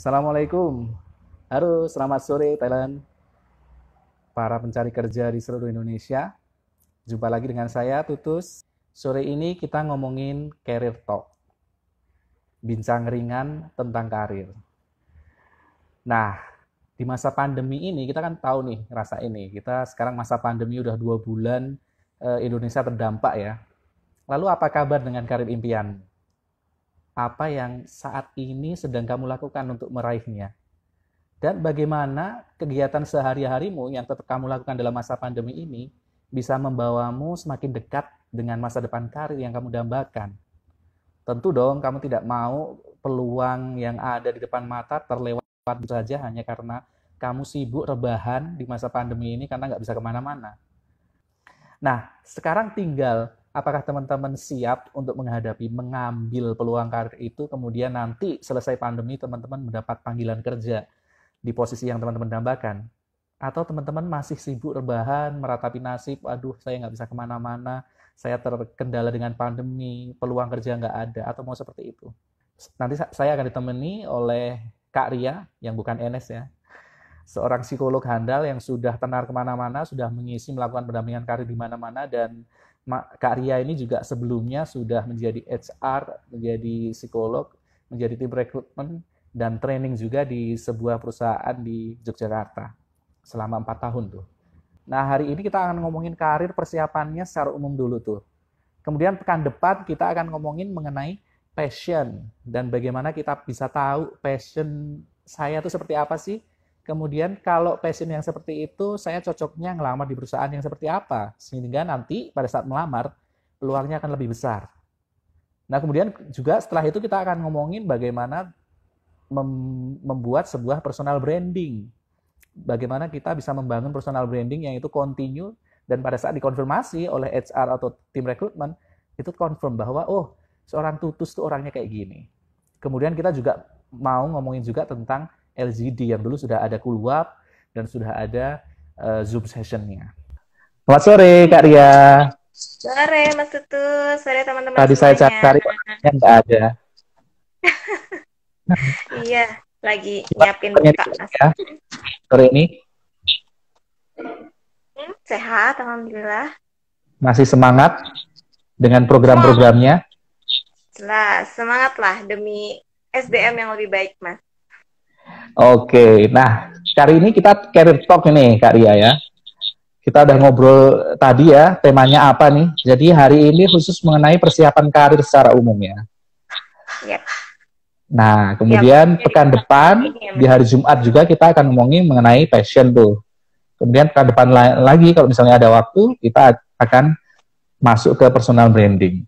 Assalamualaikum. Halo, selamat sore Thailand. Para pencari kerja di seluruh Indonesia. Jumpa lagi dengan saya, Tutus. Sore ini kita ngomongin career talk. Bincang ringan tentang karir. Nah, di masa pandemi ini kita kan tahu nih rasa ini. Kita sekarang masa pandemi udah 2 bulan, Indonesia terdampak ya. Lalu apa kabar dengan karir impian? Apa yang saat ini sedang kamu lakukan untuk meraihnya? Dan bagaimana kegiatan sehari-harimu yang tetap kamu lakukan dalam masa pandemi ini bisa membawamu semakin dekat dengan masa depan karir yang kamu dambakan. Tentu dong kamu tidak mau peluang yang ada di depan mata terlewat saja hanya karena kamu sibuk rebahan di masa pandemi ini karena nggak bisa kemana-mana. Nah, sekarang tinggal apakah teman-teman siap untuk mengambil peluang karir itu, kemudian nanti selesai pandemi teman-teman mendapat panggilan kerja di posisi yang teman-teman dambakan. Atau teman-teman masih sibuk rebahan, meratapi nasib, aduh saya nggak bisa kemana-mana, saya terkendala dengan pandemi, peluang kerja nggak ada, atau mau seperti itu. Nanti saya akan ditemani oleh Kak Ria, yang bukan Enes ya, seorang psikolog handal yang sudah tenar kemana-mana, sudah melakukan pendampingan karir di mana-mana, dan Kak Ria ini juga sebelumnya sudah menjadi HR, menjadi psikolog, menjadi tim rekrutmen, dan training juga di sebuah perusahaan di Yogyakarta selama 4 tahun tuh. Nah, hari ini kita akan ngomongin karir persiapannya secara umum dulu tuh. Kemudian pekan depan kita akan ngomongin mengenai passion dan bagaimana kita bisa tahu passion saya tuh seperti apa sih. Kemudian kalau passion yang seperti itu saya cocoknya ngelamar di perusahaan yang seperti apa sehingga nanti pada saat melamar peluangnya akan lebih besar. Nah, kemudian juga setelah itu kita akan ngomongin bagaimana membuat sebuah personal branding. Bagaimana kita bisa membangun personal branding yang itu continue dan pada saat dikonfirmasi oleh HR atau tim rekrutmen itu confirm bahwa oh, seorang Tutus tuh orangnya kayak gini. Kemudian kita juga mau ngomongin juga tentang LGD yang dulu sudah ada Kulwap dan sudah ada Zoom sessionnya. Selamat sore Kak Ria. Sore Mas Tutus, sore teman-teman Tadi saya semuanya. cari orangnya nggak ada. Iya, lagi Gimana nyiapin kabarnya buka nih, Mas. ya, sore ini? Sehat, Alhamdulillah. Masih semangat dengan Semangat, program-programnya? jelas. Semangat lah demi SDM yang lebih baik, Mas. Oke, nah kali ini kita career talk ini Kak Ria ya. Kita udah ngobrol tadi ya, temanya apa nih. Jadi hari ini khusus mengenai persiapan karir secara umum ya. Yap, Nah, yap. kemudian Jadi pekan depan, ini ya, di Mas. hari Jumat juga kita akan ngomongin mengenai passion tuh. Kemudian pekan depan lagi, kalau misalnya ada waktu, kita akan masuk ke personal branding.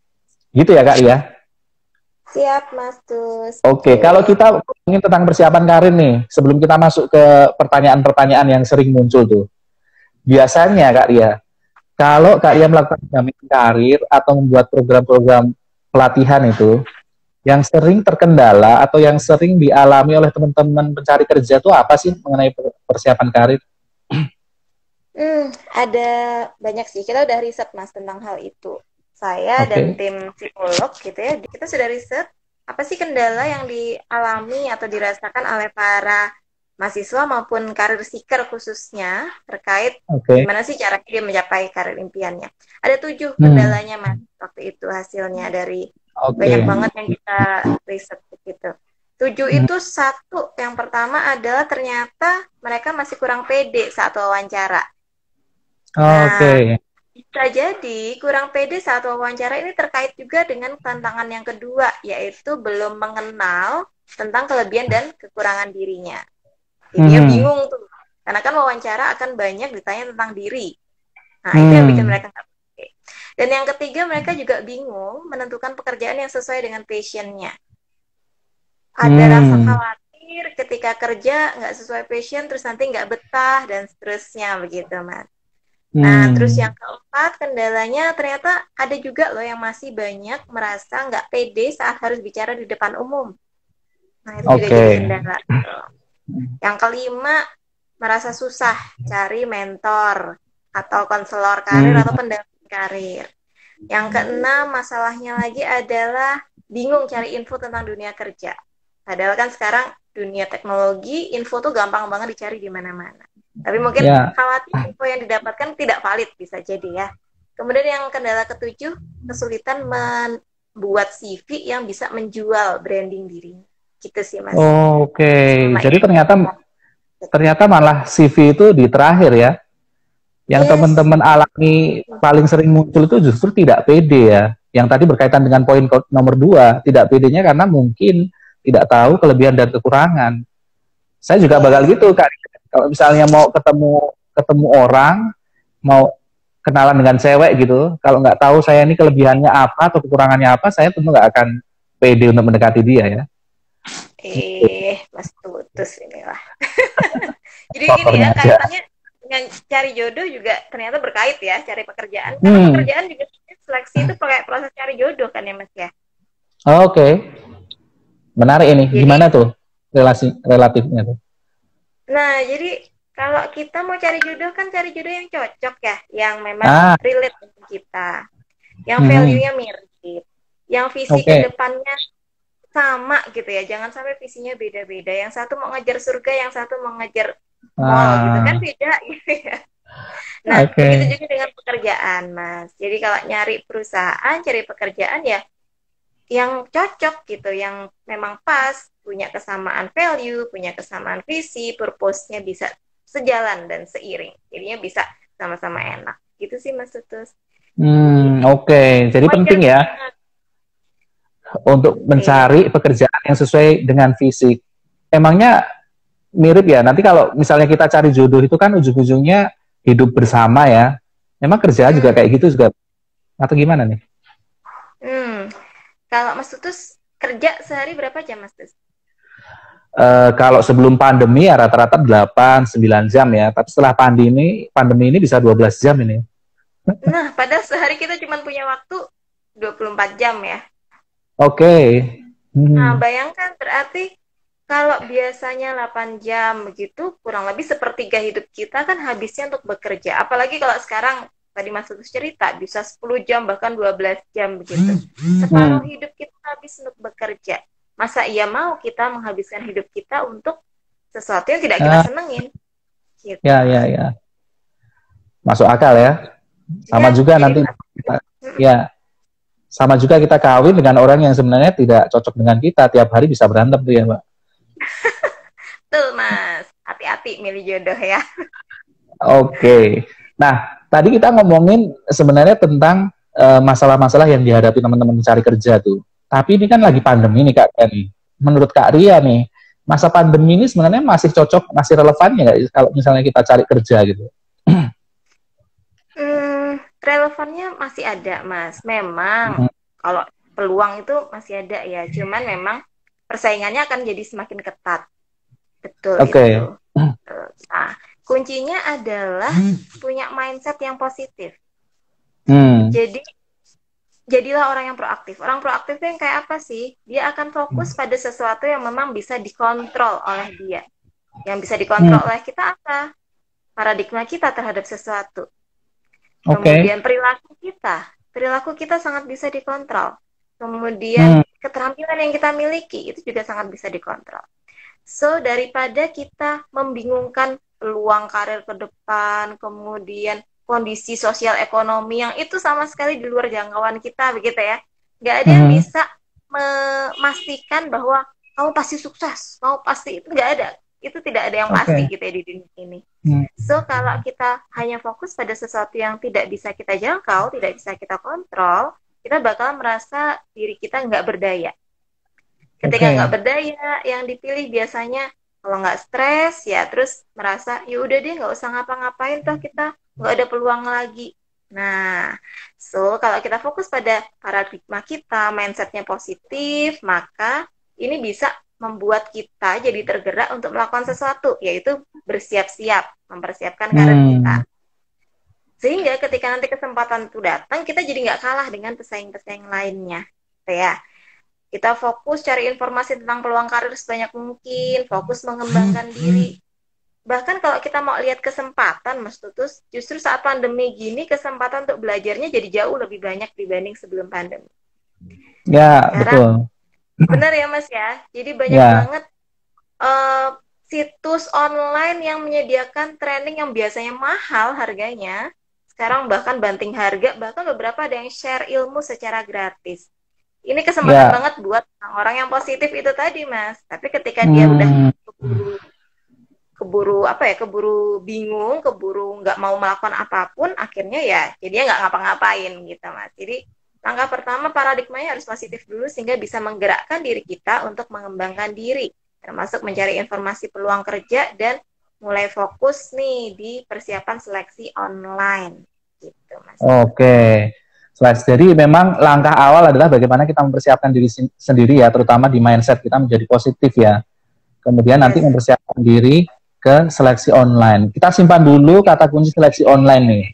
Gitu ya Kak Ria? Siap, Mas Tus. Oke, kalau Betul. kita ngomongin tentang persiapan karir nih, sebelum kita masuk ke pertanyaan-pertanyaan yang sering muncul tuh. Biasanya Kak Ria, kalau Kak Ria melakukan pendampingan karir atau membuat program-program pelatihan itu, yang sering terkendala atau yang sering dialami oleh teman-teman pencari kerja itu apa sih mengenai persiapan karir? Ada banyak sih. Kita udah riset, Mas, tentang hal itu. Saya dan Oke. tim psikolog gitu ya, kita sudah riset apa sih kendala yang dialami atau dirasakan oleh para mahasiswa maupun karir seeker khususnya terkait Oke. gimana sih cara dia mencapai karir impiannya. Ada 7 Hmm. kendalanya, Mas, waktu itu hasilnya dari banyak Oke. banget yang kita riset gitu. 7 Hmm. itu satu, yang pertama adalah ternyata mereka masih kurang pede saat wawancara. Nah, Oke. bisa jadi kurang pede saat wawancara ini terkait juga dengan tantangan yang kedua, yaitu belum mengenal tentang kelebihan dan kekurangan dirinya. Jadi dia Hmm. bingung tuh, karena kan wawancara akan banyak ditanya tentang diri. Nah, itu yang bikin Hmm. mereka nggak pede. Dan yang ketiga, mereka juga bingung menentukan pekerjaan yang sesuai dengan passionnya. Ada rasa Hmm. khawatir ketika kerja nggak sesuai passion, terus nanti nggak betah, dan seterusnya begitu, Mas. Nah, terus Hmm. yang keempat, kendalanya ternyata ada juga loh yang masih banyak merasa nggak pede saat harus bicara di depan umum. Nah, itu juga jadi Oke. kendala. Yang kelima, merasa susah cari mentor atau konselor karir Hmm. atau pendamping karir. Yang keenam, masalahnya lagi adalah bingung cari info tentang dunia kerja. Padahal kan sekarang dunia teknologi, info tuh gampang banget dicari di mana-mana. Tapi mungkin Ya. khawatir info yang didapatkan tidak valid, bisa jadi ya. Kemudian yang kendala ketujuh, kesulitan membuat CV yang bisa menjual branding diri. Gitu sih Mas. Oke. Sama Jadi yang ternyata malah CV itu di terakhir ya. Yang yes, teman-teman alami paling sering muncul itu justru tidak pede ya. Yang tadi berkaitan dengan poin nomor 2, tidak pedenya karena mungkin tidak tahu kelebihan dan kekurangan. Saya juga bakal yes. gitu Kak. Kalau misalnya mau ketemu ketemu orang, mau kenalan dengan cewek gitu, kalau nggak tahu saya ini kelebihannya apa atau kekurangannya apa, saya tentu nggak akan pede untuk mendekati dia ya. Mas Tutus inilah. Jadi ini ya Faktornya aja. kaitannya dengan cari jodoh juga ternyata berkait ya, cari pekerjaan. Karena Hmm. pekerjaan juga seleksi itu pakai proses cari jodoh kan ya Mas ya. Oke, menarik ini. Jadi, Gimana tuh relasi relatifnya tuh? nah jadi kalau kita mau cari jodoh kan cari jodoh yang cocok ya, yang memang Ah, relate dengan kita, yang hmm, value-nya mirip, yang visi ke oke. depannya sama gitu ya. Jangan sampai visinya beda-beda. Yang satu mau ngejar surga, yang satu mau ngejar mall gitu kan Ah, beda gitu ya. Nah, begitu oke. juga dengan pekerjaan, Mas. Jadi kalau nyari perusahaan, cari pekerjaan ya yang cocok gitu, yang memang pas, punya kesamaan value, punya kesamaan visi, purpose-nya bisa sejalan dan seiring. Jadinya bisa sama-sama enak. Gitu sih Mas Tutus. Oke. Jadi Oh penting iya, ya untuk iya. mencari pekerjaan yang sesuai dengan fisik. Emangnya mirip ya? Nanti kalau misalnya kita cari jodoh itu kan ujung-ujungnya hidup bersama ya. Emang kerjaan juga Hmm, kayak gitu juga atau gimana nih? hmm. Kalau Mas Tutus kerja sehari berapa jam Mas Tutus? Kalau sebelum pandemi ya rata-rata 8-9 jam ya. Tapi setelah pandemi ini bisa 12 jam ini. Nah, padahal sehari kita cuma punya waktu 24 jam ya. Oke. Nah, Hmm. bayangkan berarti kalau biasanya 8 jam begitu, kurang lebih sepertiga hidup kita kan habisnya untuk bekerja. Apalagi kalau sekarang, tadi Mas Tutus cerita, bisa 10 jam, bahkan 12 jam begitu. Separuh Hmm. hidup kita habis untuk bekerja. Masa iya mau kita menghabiskan hidup kita untuk sesuatu yang tidak kita Ah, senengin? Gitu. ya, ya, ya. Masuk akal ya. Sama Ya, juga jadi nanti kita, ya, sama juga kita kawin dengan orang yang sebenarnya tidak cocok dengan kita. Tiap hari bisa berantem tuh ya, Mbak. betul Mas. Hati-hati milih jodoh ya. Oke. Nah, tadi kita ngomongin sebenarnya tentang masalah-masalah yang dihadapi teman-teman mencari kerja tuh. Tapi ini kan lagi pandemi nih Kak Ria nih. Menurut Kak Ria nih, masa pandemi ini sebenarnya masih cocok, masih relevan ya kalau misalnya kita cari kerja gitu? Relevannya masih ada, Mas. Memang Hmm. kalau peluang itu masih ada ya, cuman memang persaingannya akan jadi semakin ketat. Betul itu. Oke. Nah, kuncinya adalah punya mindset yang positif. Hmm. Jadi, jadilah orang yang proaktif. Orang proaktif itu yang kayak apa sih? Dia akan fokus pada sesuatu yang memang bisa dikontrol oleh dia. Yang bisa Hmm. dikontrol oleh kita apa? Paradigma kita terhadap sesuatu. Oke. Kemudian perilaku kita sangat bisa dikontrol. Kemudian Hmm. keterampilan yang kita miliki itu juga sangat bisa dikontrol. So, daripada kita membingungkan peluang karir ke depan, kemudian kondisi sosial ekonomi yang itu sama sekali di luar jangkauan kita, begitu ya. Nggak ada yang Hmm. bisa memastikan bahwa kamu pasti sukses, kamu pasti itu nggak ada. Itu tidak ada yang pasti Oke. gitu ya di dunia ini. Hmm. So, kalau kita hanya fokus pada sesuatu yang tidak bisa kita jangkau, tidak bisa kita kontrol, kita bakal merasa diri kita nggak berdaya. Ketika nggak Oke. berdaya, yang dipilih biasanya kalau nggak stres, ya terus merasa, ya udah deh nggak usah ngapa-ngapain, toh kita nggak ada peluang lagi. Nah, so kalau kita fokus pada paradigma kita, mindsetnya positif, maka ini bisa membuat kita jadi tergerak untuk melakukan sesuatu, yaitu bersiap-siap, mempersiapkan karir kita. Hmm. Sehingga ketika nanti kesempatan itu datang, kita jadi nggak kalah dengan pesaing-pesaing lainnya. Gitu ya. Kita fokus cari informasi tentang peluang karir sebanyak mungkin, fokus mengembangkan diri. Bahkan kalau kita mau lihat kesempatan, Mas Tutus, justru saat pandemi gini, kesempatan untuk belajarnya jadi jauh lebih banyak dibanding sebelum pandemi. Ya, Sekarang betul. benar ya Mas ya. Jadi banyak Ya. banget eh, situs online yang menyediakan training yang biasanya mahal harganya, sekarang bahkan banting harga, bahkan beberapa ada yang share ilmu secara gratis. Ini kesempatan Ya. banget buat orang-orang yang positif itu tadi, Mas. Tapi ketika dia udah Hmm. keburu keburu apa ya, keburu bingung, keburu nggak mau melakukan apapun, akhirnya ya jadinya nggak ngapa-ngapain gitu, Mas. Jadi langkah pertama paradigmanya harus positif dulu sehingga bisa menggerakkan diri kita untuk mengembangkan diri, termasuk mencari informasi peluang kerja dan mulai fokus nih di persiapan seleksi online gitu, Mas. Oke. Jadi memang langkah awal adalah bagaimana kita mempersiapkan diri sendiri ya, terutama di mindset kita menjadi positif ya. Kemudian nanti Yes. mempersiapkan diri ke seleksi online. Kita simpan dulu kata kunci seleksi online nih.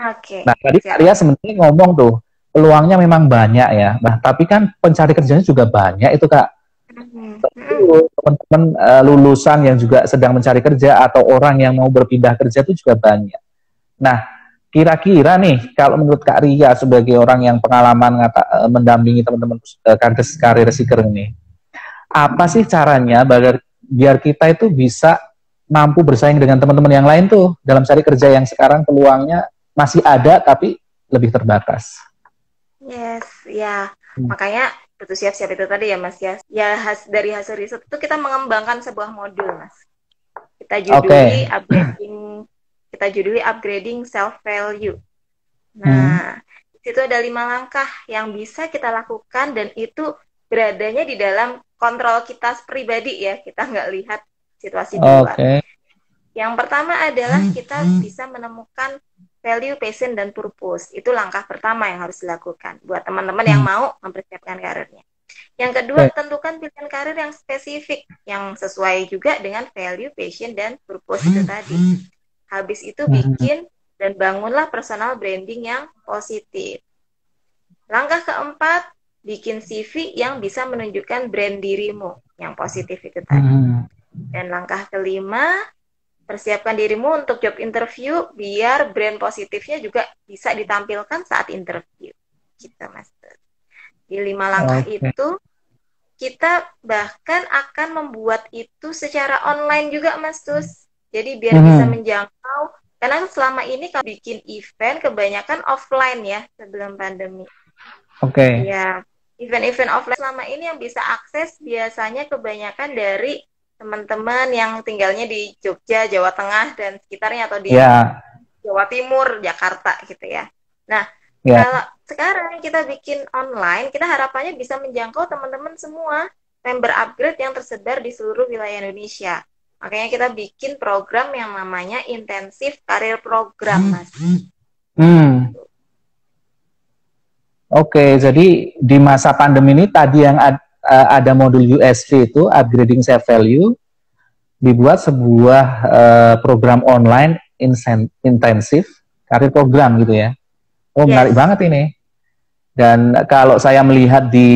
Oke, Nah, tadi Kak siap. Ria sebenarnya ngomong tuh, peluangnya memang banyak ya. Nah, tapi kan pencari kerjanya juga banyak itu Kak. Teman-teman lulusan yang juga sedang mencari kerja atau orang yang mau berpindah kerja itu juga banyak. Nah, kira-kira nih, kalau menurut Kak Ria sebagai orang yang pengalaman mendampingi teman-teman karir seeker ini, apa sih caranya biar kita itu bisa mampu bersaing dengan teman-teman yang lain tuh dalam cari kerja yang sekarang peluangnya masih ada tapi lebih terbatas. Yes, ya. Makanya butuh siap-siap itu tadi ya, Mas ya. Ya dari hasil riset itu kita mengembangkan sebuah modul, Mas. Kita juduli upgrading self value. Nah, di situ ada 5 langkah yang bisa kita lakukan dan itu beradanya di dalam kontrol kita pribadi ya. Kita nggak lihat situasi di luar. Yang pertama adalah kita bisa menemukan value, passion, dan purpose. Itu langkah pertama yang harus dilakukan buat teman-teman yang mau mempersiapkan karirnya. Yang kedua, tentukan pilihan karir yang spesifik, yang sesuai juga dengan value, passion, dan purpose itu tadi. Habis itu bikin dan bangunlah personal branding yang positif. Langkah keempat, bikin CV yang bisa menunjukkan brand dirimu yang positif itu tadi. Dan langkah kelima, persiapkan dirimu untuk job interview biar brand positifnya juga bisa ditampilkan saat interview. Gitu, Mas. Di 5 langkah itu, kita bahkan akan membuat itu secara online juga, Mas Tus. Jadi biar bisa menjangkau. Karena selama ini kalau bikin event kebanyakan offline ya sebelum pandemi. Ya, event-event offline selama ini yang bisa akses biasanya kebanyakan dari teman-teman yang tinggalnya di Jogja, Jawa Tengah, dan sekitarnya, atau di Jawa Timur, Jakarta gitu ya. Nah, kalau sekarang kita bikin online, kita harapannya bisa menjangkau teman-teman semua, member upgrade yang tersebar di seluruh wilayah Indonesia. Makanya kita bikin program yang namanya Intensif Karir Program, Mas. Oke, jadi di masa pandemi ini tadi yang ada modul USV itu upgrading self value, dibuat sebuah program online intensif karir program gitu ya. Menarik banget ini. Dan kalau saya melihat di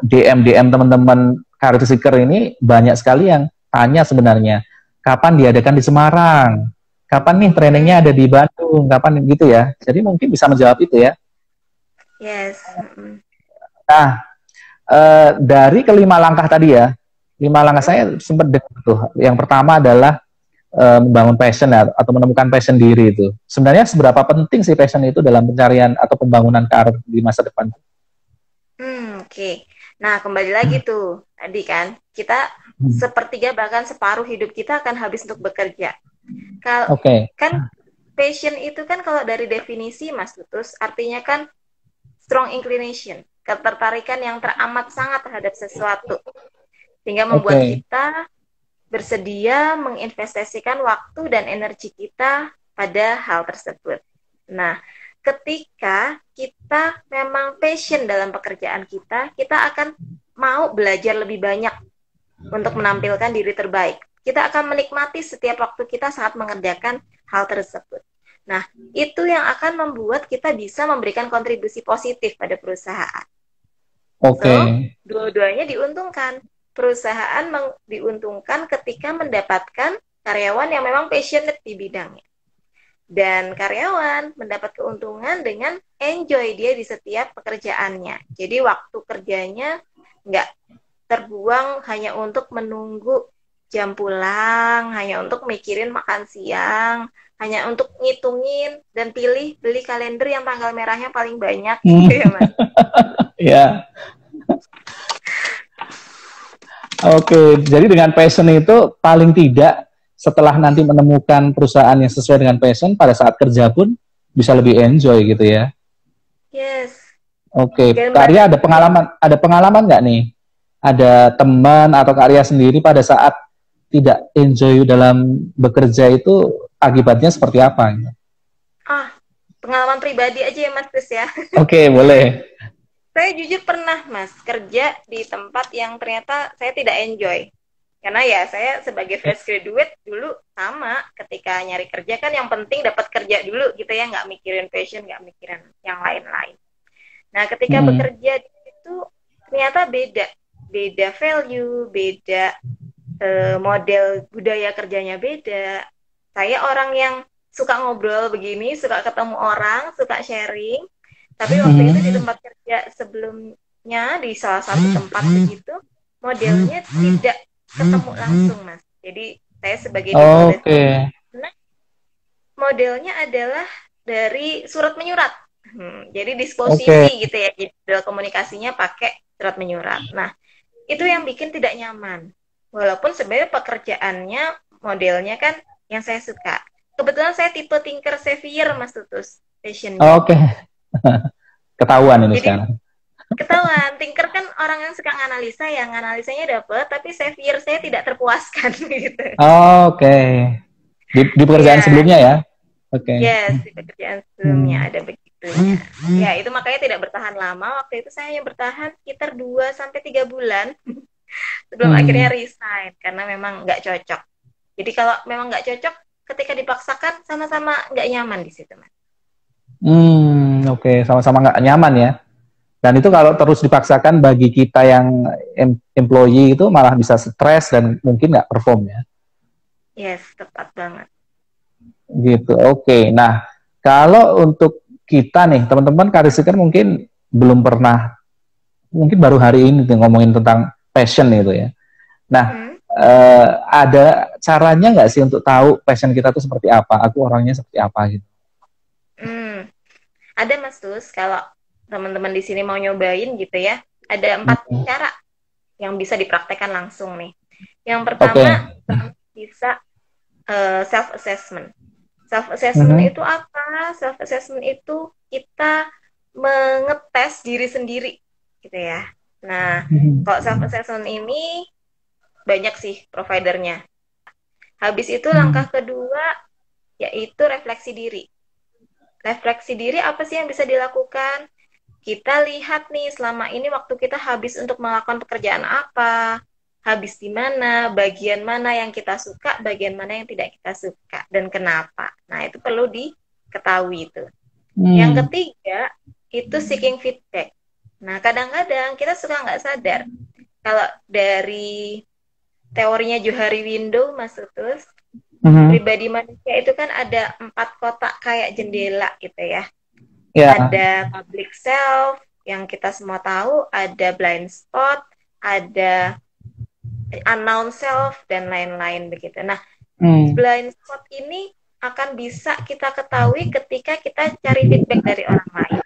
DM teman-teman karir seeker ini banyak sekali yang tanya sebenarnya kapan diadakan di Semarang, kapan nih trainingnya ada di Bandung, kapan gitu ya. Jadi mungkin bisa menjawab itu ya. Yes. Nah, dari kelima langkah tadi ya, 5 langkah saya sempat dengar tuh. Yang pertama adalah membangun passion atau menemukan passion diri itu. Sebenarnya seberapa penting sih passion itu dalam pencarian atau pembangunan karir di masa depan? Oke. Nah, kembali lagi tuh. Tadi kan, kita sepertiga bahkan separuh hidup kita akan habis untuk bekerja. Kalau kan passion itu kan kalau dari definisi Mas Tutus, artinya kan strong inclination, ketertarikan yang teramat sangat terhadap sesuatu. Sehingga membuat kita bersedia menginvestasikan waktu dan energi kita pada hal tersebut. Nah, ketika kita memang passion dalam pekerjaan kita, kita akan mau belajar lebih banyak untuk menampilkan diri terbaik. Kita akan menikmati setiap waktu kita saat mengerjakan hal tersebut. Nah, itu yang akan membuat kita bisa memberikan kontribusi positif pada perusahaan. So, dua-duanya diuntungkan. Perusahaan diuntungkan ketika mendapatkan karyawan yang memang passionate di bidangnya. Dan karyawan mendapat keuntungan dengan enjoy dia di setiap pekerjaannya. Jadi waktu kerjanya nggak terbuang hanya untuk menunggu jam pulang, hanya untuk mikirin makan siang, hanya untuk ngitungin dan pilih beli kalender yang tanggal merahnya paling banyak gitu ya Mas. Ya. Oke, jadi dengan passion itu paling tidak setelah nanti menemukan perusahaan yang sesuai dengan passion, pada saat kerja pun bisa lebih enjoy gitu ya. Yes. Oke, Dan Kak Arya ada pengalaman nggak nih? Ada teman atau Kak Arya sendiri pada saat tidak enjoy dalam bekerja itu akibatnya seperti apa? Pengalaman pribadi aja ya Mas Chris ya. Oke, boleh. Saya jujur pernah Mas kerja di tempat yang ternyata saya tidak enjoy. Karena ya saya sebagai fresh graduate dulu sama ketika nyari kerja kan yang penting dapat kerja dulu gitu ya, nggak mikirin passion, nggak mikirin yang lain-lain. Nah ketika bekerja di situ ternyata beda value, beda model budaya kerjanya beda. Saya orang yang suka ngobrol begini, suka ketemu orang, suka sharing. Tapi waktu itu di tempat kerja sebelumnya di salah satu tempat begitu, modelnya tidak ketemu langsung Mas. Jadi saya sebagai modelnya adalah dari surat menyurat. Jadi disposisi gitu ya. Jadi komunikasinya pakai surat menyurat. Nah itu yang bikin tidak nyaman. Walaupun sebenarnya pekerjaannya modelnya kan yang saya suka. Kebetulan saya tipe thinker savior Mas Tutus passionnya. Ketahuan ini sekarang. Ketahuan, thinker kan orang yang suka nganalisa, yang analisanya dapat, tapi savior saya tidak terpuaskan gitu. Di pekerjaan sebelumnya ya? Yes, di pekerjaan sebelumnya ada begitunya. Ya, itu makanya tidak bertahan lama. Waktu itu saya hanya bertahan sekitar 2-3 bulan sebelum akhirnya resign, karena memang nggak cocok. Jadi kalau memang nggak cocok, ketika dipaksakan sama-sama nggak nyaman di situ, Mas. Sama-sama nggak nyaman ya. Dan itu kalau terus dipaksakan bagi kita yang employee itu malah bisa stres dan mungkin nggak perform ya. Yes, tepat banget. Gitu, oke. Nah, kalau untuk kita nih, teman-teman karir seeker mungkin belum pernah, mungkin baru hari ini ngomongin tentang passion itu ya. Nah, ada caranya nggak sih untuk tahu passion kita itu seperti apa? Aku orangnya seperti apa gitu? Ada Mas Tus, kalau teman-teman di sini mau nyobain gitu ya, ada 4 cara yang bisa dipraktekkan langsung nih. Yang pertama bisa self-assessment. Self-assessment itu apa? Self-assessment itu kita mengetes diri sendiri gitu ya. Nah, kalau self-assessment ini banyak sih providernya. Habis itu langkah kedua yaitu refleksi diri. Refleksi diri apa sih yang bisa dilakukan? Kita lihat nih selama ini waktu kita habis untuk melakukan pekerjaan apa, habis di mana, bagian mana yang kita suka, bagian mana yang tidak kita suka, dan kenapa. Nah, itu perlu diketahui itu. Yang ketiga, itu seeking feedback. Nah, kadang-kadang kita suka nggak sadar. Kalau dari teorinya Johari Window, Mas Tutus, pribadi manusia itu kan ada 4 kotak kayak jendela gitu ya. Ada public self, yang kita semua tahu, ada blind spot, ada unknown self, dan lain-lain begitu. Nah, blind spot ini akan bisa kita ketahui ketika kita cari feedback dari orang lain.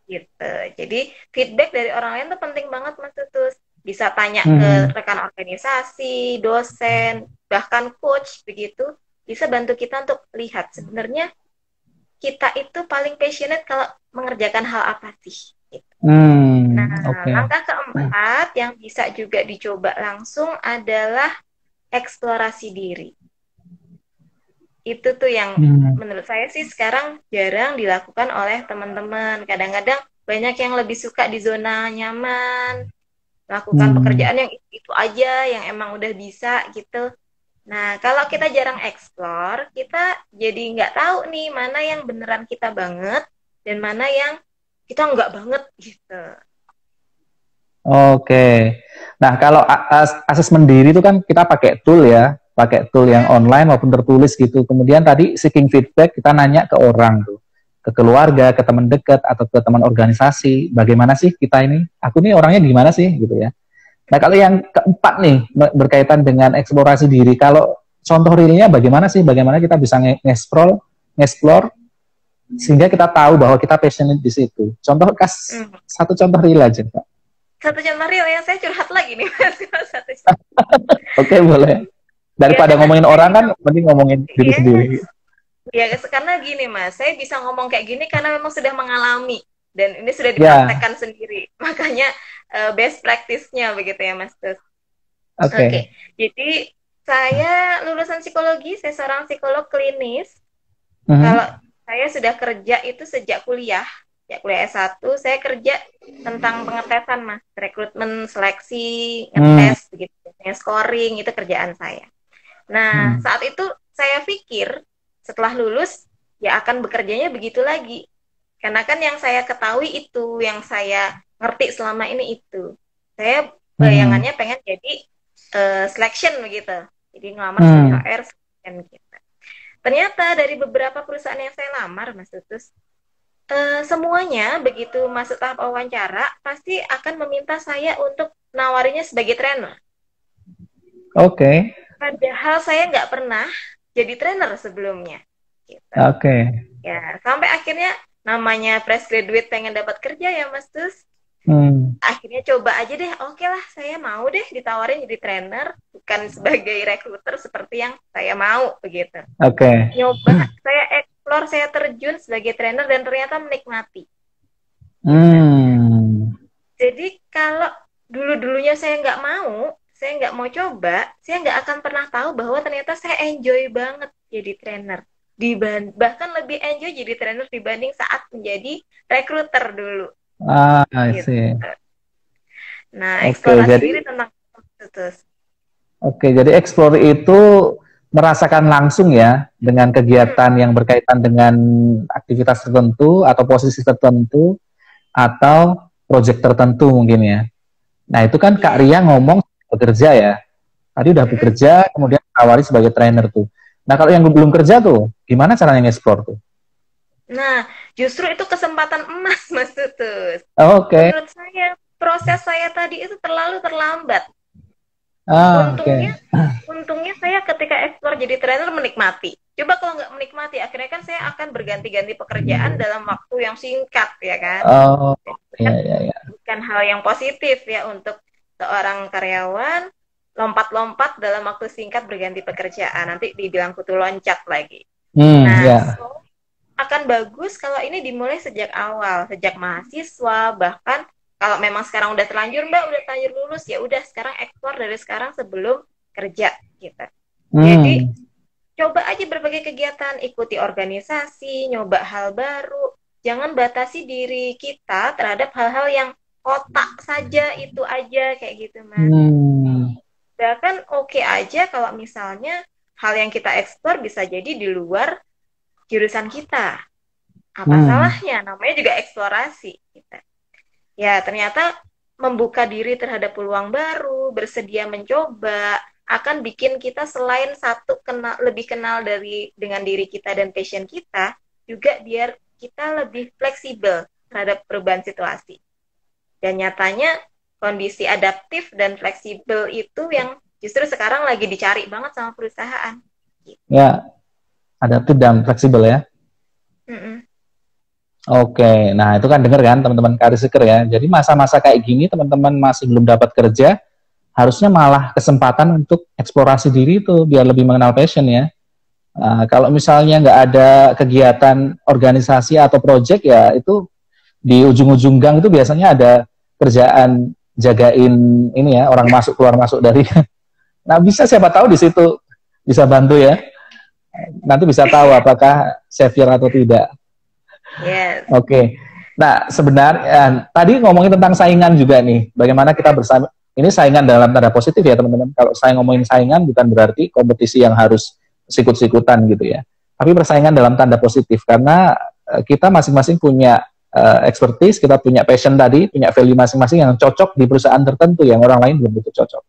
Gitu. Jadi feedback dari orang lain itu penting banget Mas Tutus. Bisa tanya ke rekan organisasi, dosen, bahkan coach begitu, bisa bantu kita untuk lihat sebenarnya kita itu paling passionate kalau mengerjakan hal apa sih. Gitu. Langkah keempat yang bisa juga dicoba langsung adalah eksplorasi diri. Itu tuh yang menurut saya sih sekarang jarang dilakukan oleh teman-teman. Kadang-kadang banyak yang lebih suka di zona nyaman, lakukan pekerjaan yang itu aja, yang emang udah bisa gitu. Nah, kalau kita jarang explore, kita jadi nggak tahu nih mana yang beneran kita banget dan mana yang kita nggak banget gitu. Nah, kalau asesmen diri itu kan kita pakai tool ya, pakai tool yang online maupun tertulis gitu. Kemudian tadi seeking feedback, kita nanya ke orang tuh, ke keluarga, ke teman dekat, atau ke teman organisasi. Bagaimana sih kita ini? Aku nih orangnya gimana sih? Gitu ya. Nah, kalau yang keempat nih, berkaitan dengan eksplorasi diri, kalau contoh realnya bagaimana sih? Bagaimana kita bisa nge-explore, sehingga kita tahu bahwa kita passionate di situ. Contoh, satu contoh real aja, Pak. Satu contoh real yang saya curhat lagi nih, Mas. Oke, boleh. Daripada ngomongin orang kan, mending ngomongin diri sendiri. Ya, karena gini Mas, saya bisa ngomong kayak gini karena memang sudah mengalami. Dan ini sudah dipraktekkan sendiri. Makanya best practice-nya begitu ya Mas Tus. Oke. Jadi saya lulusan psikologi, saya seorang psikolog klinis. Kalau saya sudah kerja itu sejak kuliah. Ya, kuliah S1, saya kerja tentang pengetesan Mas, rekrutmen, seleksi, ngetes begitu, scoring, itu kerjaan saya. Nah, saat itu saya pikir setelah lulus ya akan bekerjanya begitu lagi. Karena kan yang saya ketahui itu, yang saya ngerti selama ini itu. Saya bayangannya pengen jadi selection begitu. Jadi ngelamar sebagai HR selection gitu. Ternyata dari beberapa perusahaan yang saya lamar, Mas Tutus, semuanya begitu masuk tahap wawancara pasti akan meminta saya untuk nawarinya sebagai trainer. Oke. Padahal saya nggak pernah jadi trainer sebelumnya. Gitu. Oke. Ya, sampai akhirnya namanya fresh graduate pengen dapat kerja ya Mas Tus. Akhirnya coba aja deh, oke lah saya mau deh ditawarin jadi trainer, bukan sebagai recruiter seperti yang saya mau begitu. Oke. Nyoba, saya explore, saya terjun sebagai trainer dan ternyata menikmati. Jadi kalau dulu-dulunya saya nggak mau coba, saya nggak akan pernah tahu bahwa ternyata saya enjoy banget jadi trainer. Bahkan lebih enjoy jadi trainer dibanding saat menjadi recruiter dulu. I see. Nah, eksplorasi diri tentang itu. Oke, jadi explore itu merasakan langsung ya dengan kegiatan yang berkaitan dengan aktivitas tertentu atau posisi tertentu atau proyek tertentu mungkin ya. Nah, itu kan Kak Ria ngomong bekerja ya. Tadi udah bekerja, kemudian awali sebagai trainer tuh. Nah, kalau yang belum kerja tuh, gimana caranya nge-explore tuh? Nah, justru itu kesempatan emas, Mas Tutus. Oke. Menurut saya, proses saya tadi itu terlalu terlambat. Untungnya saya ketika explore jadi trainer menikmati. Coba kalau nggak menikmati, akhirnya kan saya akan berganti-ganti pekerjaan dalam waktu yang singkat, ya kan? Iya. Bukan hal yang positif ya untuk seorang karyawan lompat-lompat dalam waktu singkat berganti pekerjaan. Nanti dibilang kutu loncat lagi. So, akan bagus kalau ini dimulai sejak awal, sejak mahasiswa, bahkan kalau memang sekarang udah terlanjur Mbak, udah terlanjur lulus, ya udah sekarang ekspor dari sekarang sebelum kerja gitu. Jadi coba aja berbagai kegiatan, ikuti organisasi, nyoba hal baru, jangan batasi diri kita terhadap hal-hal yang kotak saja, itu aja kayak gitu Mas. Bahkan oke aja kalau misalnya hal yang kita ekspor bisa jadi di luar jurusan kita. Apa salahnya? Namanya juga eksplorasi kita. Ya, ternyata membuka diri terhadap peluang baru, bersedia mencoba, akan bikin kita selain satu lebih kenal dengan diri kita dan passion kita, juga biar kita lebih fleksibel terhadap perubahan situasi. Dan nyatanya kondisi adaptif dan fleksibel itu yang justru sekarang lagi dicari banget sama perusahaan. Ya. Adaptif dan fleksibel ya. Oke, nah itu kan denger kan teman-teman Career Seeker ya. Jadi masa-masa kayak gini teman-teman masih belum dapat kerja, harusnya malah kesempatan untuk eksplorasi diri itu biar lebih mengenal passion ya. Kalau misalnya nggak ada kegiatan organisasi atau project ya itu di ujung-ujung gang itu biasanya ada kerjaan jagain ini ya orang masuk keluar masuk dari. Nah bisa siapa tahu di situ bisa bantu ya. Nanti bisa tahu apakah savior atau tidak. Yes. Oke. Nah, sebenarnya tadi ngomongin tentang saingan juga nih. Bagaimana kita bersama. Ini saingan dalam tanda positif ya, teman-teman. Kalau saya ngomongin saingan bukan berarti kompetisi yang harus sikut-sikutan gitu ya. Tapi persaingan dalam tanda positif karena kita masing-masing punya expertise, kita punya passion tadi, punya value masing-masing yang cocok di perusahaan tertentu yang orang lain belum tentu cocok.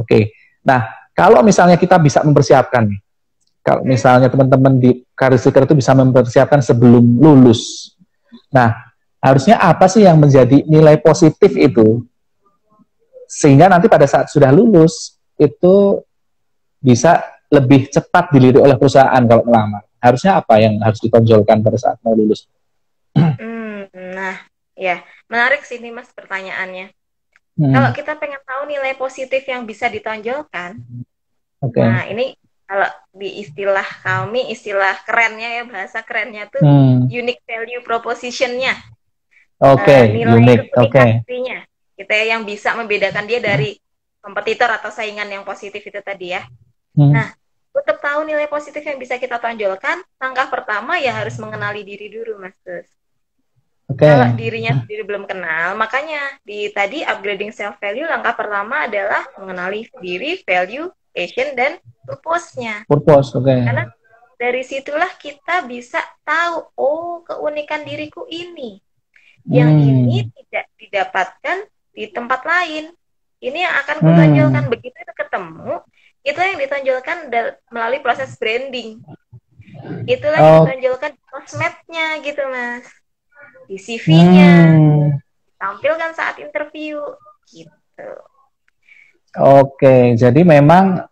Oke. Nah, kalau misalnya kita bisa mempersiapkan nih Kalau misalnya teman-teman di career seeker itu bisa mempersiapkan sebelum lulus. Nah, harusnya apa sih yang menjadi nilai positif itu? Sehingga nanti pada saat sudah lulus, itu bisa lebih cepat dilirik oleh perusahaan kalau melamar. Harusnya apa yang harus ditonjolkan pada saat mau lulus? Nah, ya, menarik sih ini Mas pertanyaannya. Kalau Hmm, kita pengen tahu nilai positif yang bisa ditonjolkan, Oke. nah ini kalau di istilah kami, istilah kerennya ya, bahasa kerennya tuh Hmm, unique value proposition-nya, Oke, nilai unik. unik Oke. hatinya, gitu ya, yang bisa membedakan dia dari kompetitor atau saingan yang positif itu tadi ya. Hmm, Nah, untuk tahu nilai positif yang bisa kita tonjolkan, langkah pertama ya harus mengenali diri dulu, Mas Tus. Oke. Kalau dirinya sendiri belum kenal, makanya di tadi upgrading self value langkah pertama adalah mengenali diri, value, passion, dan purpose-nya. Purpose. Oke. Karena dari situlah kita bisa tahu, oh keunikan diriku ini. Yang ini Hmm, tidak didapatkan di tempat lain. Ini yang akan kutonjolkan. hmm. Begitu itu ketemu, itu yang ditonjolkan melalui proses branding. Itulah yang Oh, ditonjolkan di sosmednya gitu, Mas. Di CV-nya, hmm. tampilkan saat interview gitu. Oke. Jadi memang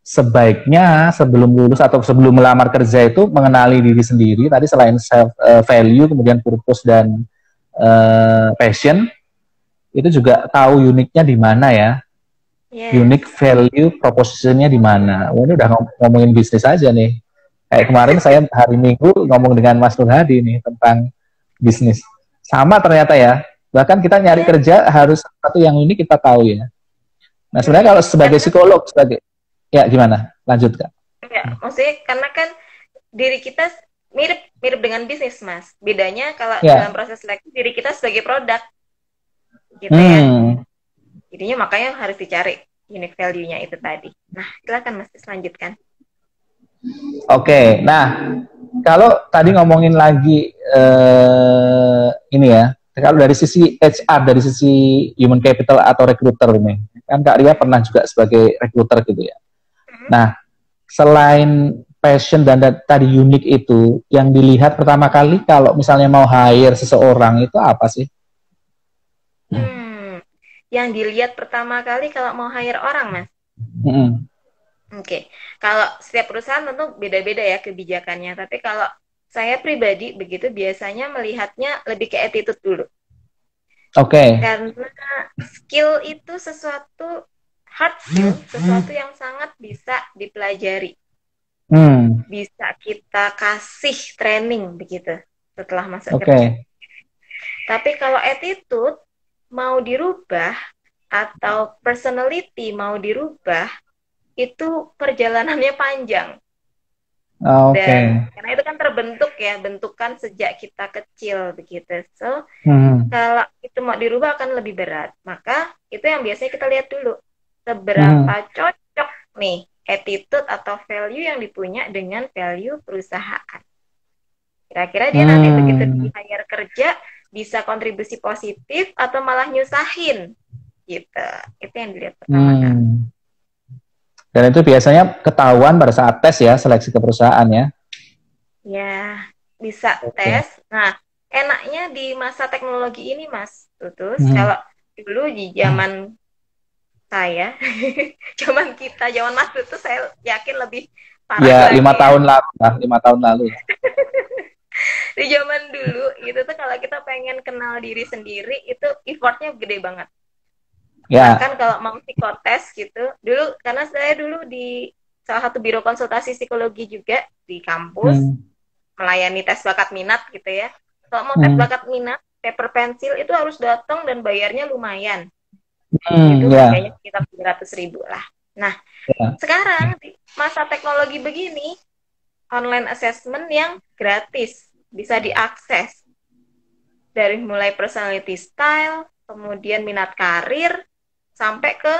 sebaiknya sebelum lulus atau sebelum melamar kerja itu mengenali diri sendiri. Tadi selain self value, kemudian purpose dan passion, itu juga tahu uniknya di mana ya. Yes. Unique value propositionnya di mana. Oh, ini udah ngomongin bisnis aja nih. Kayak kemarin saya hari Minggu ngomong dengan Mas Nur Hadi nih tentang bisnis. Sama ternyata ya. Bahkan kita nyari Iya, kerja harus satu yang unik kita tahu ya. Nah sebenarnya kalau sebagai karena psikolog, sebagai ya gimana? Lanjut Kak. ya, maksudnya karena kan diri kita mirip mirip dengan bisnis, Mas. Bedanya kalau dalam Ya. proses seleksi diri kita sebagai produk gitu ya. Hmm. Jadinya makanya harus dicari unique value-nya itu tadi. Nah, silakan Mas lanjutkan. Oke. Nah kalau tadi ngomongin lagi ini ya. Kalau dari sisi HR, dari sisi human capital atau recruiter nih, kan Kak Ria pernah juga sebagai recruiter gitu ya. Hmm. Nah, selain passion dan tadi unik itu, yang dilihat pertama kali kalau misalnya mau hire seseorang itu apa sih? Yang dilihat pertama kali kalau mau hire orang, Mas. Hmm. Oke. Kalau setiap perusahaan tentu beda-beda ya kebijakannya, tapi kalau saya pribadi begitu biasanya melihatnya lebih ke attitude dulu. Oke. Okay. Karena skill itu sesuatu hard skill, sesuatu yang sangat bisa dipelajari. Hmm. Bisa kita kasih training begitu setelah masuk Oke. Okay. kerja. Tapi kalau attitude mau dirubah atau personality mau dirubah, itu perjalanannya panjang. Oke. Okay. Dan karena itu kan terbentuk ya, bentukan sejak kita kecil begitu. So, kalau itu mau dirubah akan lebih berat. Maka itu yang biasanya kita lihat dulu. Seberapa cocok nih attitude atau value yang dipunya dengan value perusahaan. Kira-kira dia nanti begitu di hire kerja bisa kontribusi positif atau malah nyusahin gitu. Itu yang dilihat pertama kali. Dan itu biasanya ketahuan pada saat tes ya, seleksi ke perusahaan ya. Ya, bisa tes. Nah, enaknya di masa teknologi ini Mas Tutus, kalau dulu di zaman saya, zaman kita, zaman Mas Tutus saya yakin lebih parah ya, lagi 5 tahun lalu lah, 5 tahun lalu. Di zaman dulu itu tuh kalau kita pengen kenal diri sendiri itu effortnya gede banget. Ya. Bahkan kalau mau psikotes gitu, dulu karena saya dulu di salah satu biro konsultasi psikologi juga di kampus melayani tes bakat minat gitu ya. Kalau mau tes bakat minat, paper pensil itu harus datang dan bayarnya lumayan. Itu harganya sekitar 300.000 lah. Nah, sekarang di masa teknologi begini, online assessment yang gratis, bisa diakses. Dari mulai personality style, kemudian minat karir, sampai ke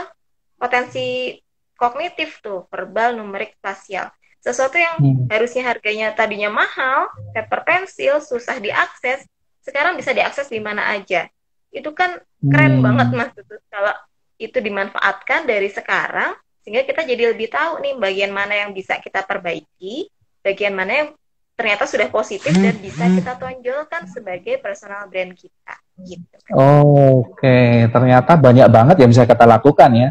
potensi kognitif tuh, verbal, numerik, spasial. Sesuatu yang harusnya harganya tadinya mahal, paper pensil, susah diakses, sekarang bisa diakses di mana aja. Itu kan keren banget Mas Tutut, kalau itu dimanfaatkan dari sekarang Sehingga kita jadi lebih tahu nih bagian mana yang bisa kita perbaiki, bagian mana yang ternyata sudah positif dan bisa kita tonjolkan sebagai personal brand kita. Gitu. Oke, ternyata banyak banget yang bisa kita lakukan ya.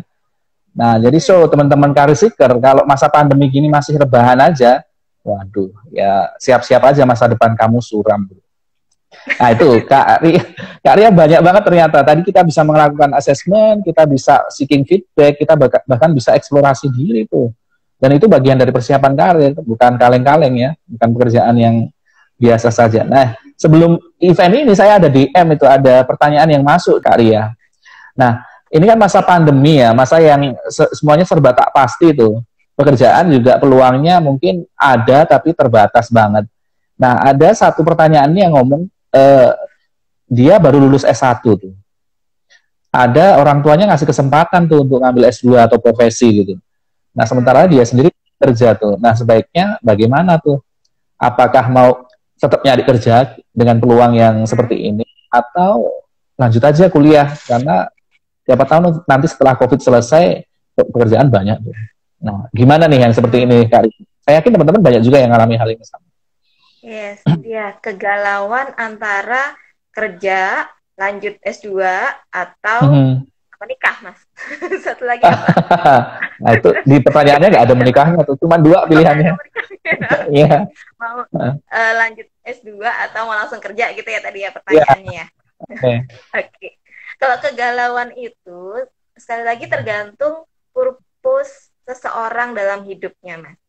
Nah, jadi teman-teman Career Seeker, kalau masa pandemi gini masih rebahan aja, waduh, ya siap-siap aja masa depan kamu suram. Nah itu Kak Ria banyak banget ternyata. Tadi kita bisa melakukan assessment, kita bisa seeking feedback, kita bahkan bisa eksplorasi diri tuh. Dan itu bagian dari persiapan karir, bukan kaleng-kaleng ya, bukan pekerjaan yang biasa saja. Nah, sebelum event ini saya ada DM itu, ada pertanyaan yang masuk Kak Ria. Nah, ini kan masa pandemi ya, masa yang semuanya serba tak pasti tuh. Pekerjaan juga peluangnya mungkin ada tapi terbatas banget. Nah, ada satu pertanyaan yang ngomong, dia baru lulus S1 tuh. Ada orang tuanya ngasih kesempatan tuh untuk ngambil S2 atau profesi gitu. Nah, sementara dia sendiri kerja tuh. Nah, sebaiknya bagaimana tuh? Apakah mau tetap nyari kerja dengan peluang yang seperti ini, atau lanjut aja kuliah? Karena siapa tahu nanti setelah COVID selesai, pekerjaan banyak tuh. Nah, gimana nih yang seperti ini, Kak? Saya yakin teman-teman banyak juga yang mengalami hal ini sama. Yes, ya kegalauan antara kerja, lanjut S2, atau menikah, Mas. Satu lagi apa? Nah, itu di pertanyaannya nggak ada menikahnya tuh, cuma 2 pilihannya. Iya. Mau lanjut S2 atau mau langsung kerja gitu ya tadi ya pertanyaannya ya. Oke. Kalau kegalauan itu sekali lagi tergantung purpose seseorang dalam hidupnya, Mas.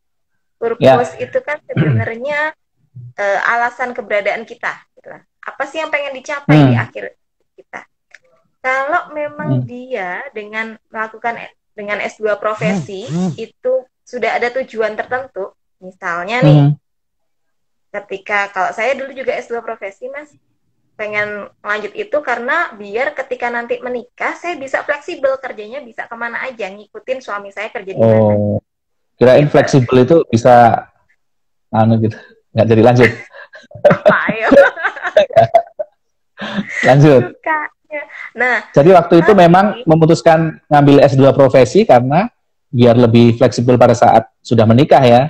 Purpose itu kan sebenarnya alasan keberadaan kita gitu. Apa sih yang pengen dicapai di akhir kita? Kalau memang dia dengan melakukan dengan S2 profesi itu sudah ada tujuan tertentu, misalnya nih, ketika kalau saya dulu juga S2 profesi, Mas, pengen lanjut itu karena biar ketika nanti menikah saya bisa fleksibel, kerjanya bisa kemana aja, ngikutin suami saya kerja di mana. Kirain fleksibel itu bisa gitu, nggak jadi lanjut. Lanjut. Nah, jadi waktu itu memang memutuskan ngambil S2 profesi karena biar lebih fleksibel pada saat sudah menikah ya.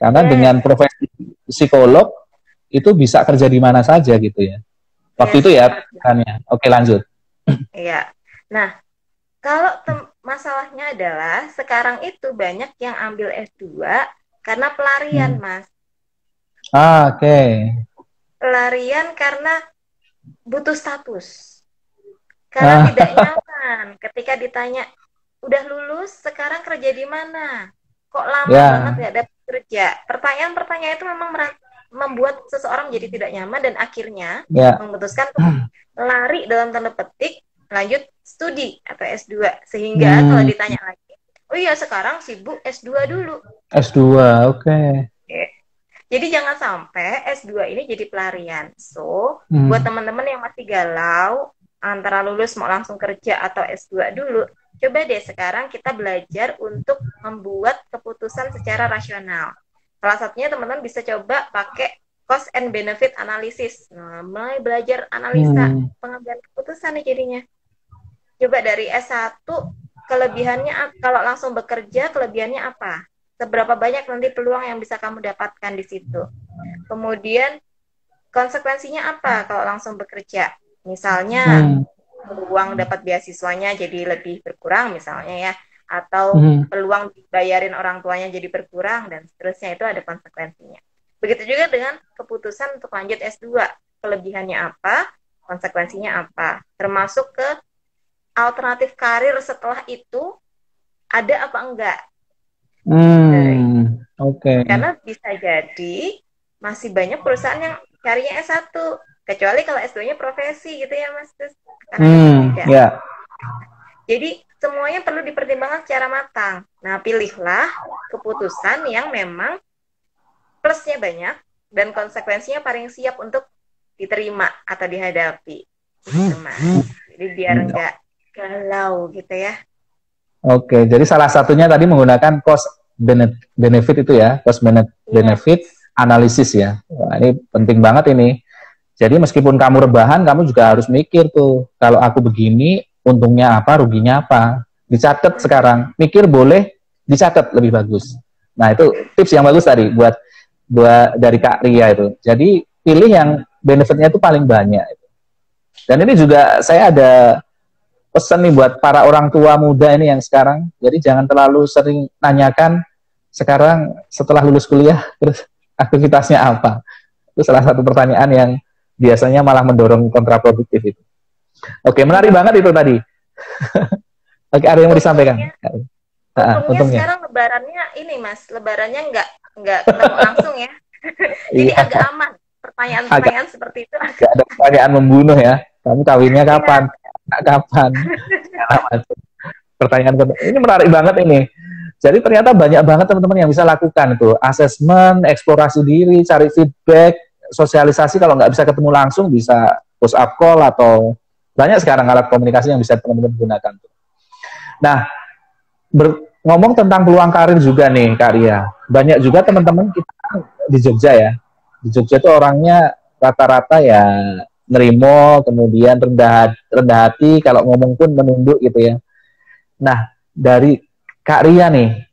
Karena dengan profesi psikolog itu bisa kerja di mana saja gitu ya. Waktu itu ya kan. Oke, lanjut. Iya. Nah, kalau masalahnya adalah sekarang itu banyak yang ambil S2 karena pelarian, Mas. Oke. Pelarian karena butuh status. Karena tidak nyaman ketika ditanya, udah lulus, sekarang kerja di mana? Kok lama banget gak dapat kerja? Pertanyaan-pertanyaan itu memang membuat seseorang jadi tidak nyaman dan akhirnya memutuskan untuk lari dalam tanda petik, lanjut studi atau S2. Sehingga kalau ditanya lagi, oh iya sekarang sibuk S2 dulu. S2, oke. Jadi jangan sampai S2 ini jadi pelarian. So, buat teman-teman yang masih galau, antara lulus mau langsung kerja atau S2 dulu, coba deh sekarang kita belajar untuk membuat keputusan secara rasional. Salah satunya teman-teman bisa coba pakai cost and benefit analysis. Nah, mulai belajar analisa pengambilan keputusan nih jadinya. Coba dari S1, kelebihannya kalau langsung bekerja, kelebihannya apa? Seberapa banyak nanti peluang yang bisa kamu dapatkan di situ. Kemudian konsekuensinya apa kalau langsung bekerja? Misalnya peluang dapat beasiswanya jadi lebih berkurang misalnya ya, atau peluang dibayarin orang tuanya jadi berkurang dan seterusnya, itu ada konsekuensinya. Begitu juga dengan keputusan untuk lanjut S2, kelebihannya apa, konsekuensinya apa, termasuk ke alternatif karir setelah itu ada apa enggak. Karena bisa jadi masih banyak perusahaan yang carinya S1, kecuali kalau S2-nya profesi gitu ya Mas. Jadi semuanya perlu dipertimbangkan secara matang. Nah, pilihlah keputusan yang memang plusnya banyak dan konsekuensinya paling siap untuk diterima atau dihadapi. Gitu, Mas. Jadi biar nggak galau gitu ya. Oke, jadi salah satunya tadi menggunakan cost benefit itu ya, cost benefit analisis ya. Wah, ini penting banget ini. Jadi meskipun kamu rebahan, kamu juga harus mikir tuh, kalau aku begini, untungnya apa, ruginya apa. Dicatat sekarang, mikir boleh, dicatat lebih bagus. Nah, itu tips yang bagus tadi buat dari Kak Ria itu. Jadi pilih yang benefitnya itu paling banyak. Dan ini juga saya ada pesan nih buat para orang tua muda ini yang sekarang. Jadi jangan terlalu sering nanyakan sekarang setelah lulus kuliah terus aktivitasnya apa. Itu salah satu pertanyaan yang biasanya malah mendorong kontraproduktif itu. Oke, menarik banget itu tadi. Oke, ada yang mau disampaikan? Untungnya sekarang lebarannya ini Mas, lebarannya nggak ketemu langsung ya. Jadi agak aman. Pertanyaan-pertanyaan seperti itu. Gak ada pertanyaan membunuh ya. Kamu kawinnya kapan? Kapan? Pertanyaan ini menarik banget ini. Jadi ternyata banyak banget teman-teman yang bisa lakukan tuh asesmen, eksplorasi diri, cari feedback, sosialisasi. Kalau nggak bisa ketemu langsung bisa push up call atau banyak sekarang alat komunikasi yang bisa teman-teman gunakan tuh. Nah, ngomong tentang peluang karir juga nih Kak Ria. Banyak juga teman-teman kita di Jogja ya. Di Jogja tuh orangnya rata-rata ya nerimo, kemudian rendah hati, kalau ngomong pun menunduk gitu ya. Nah, dari Kak Ria nih,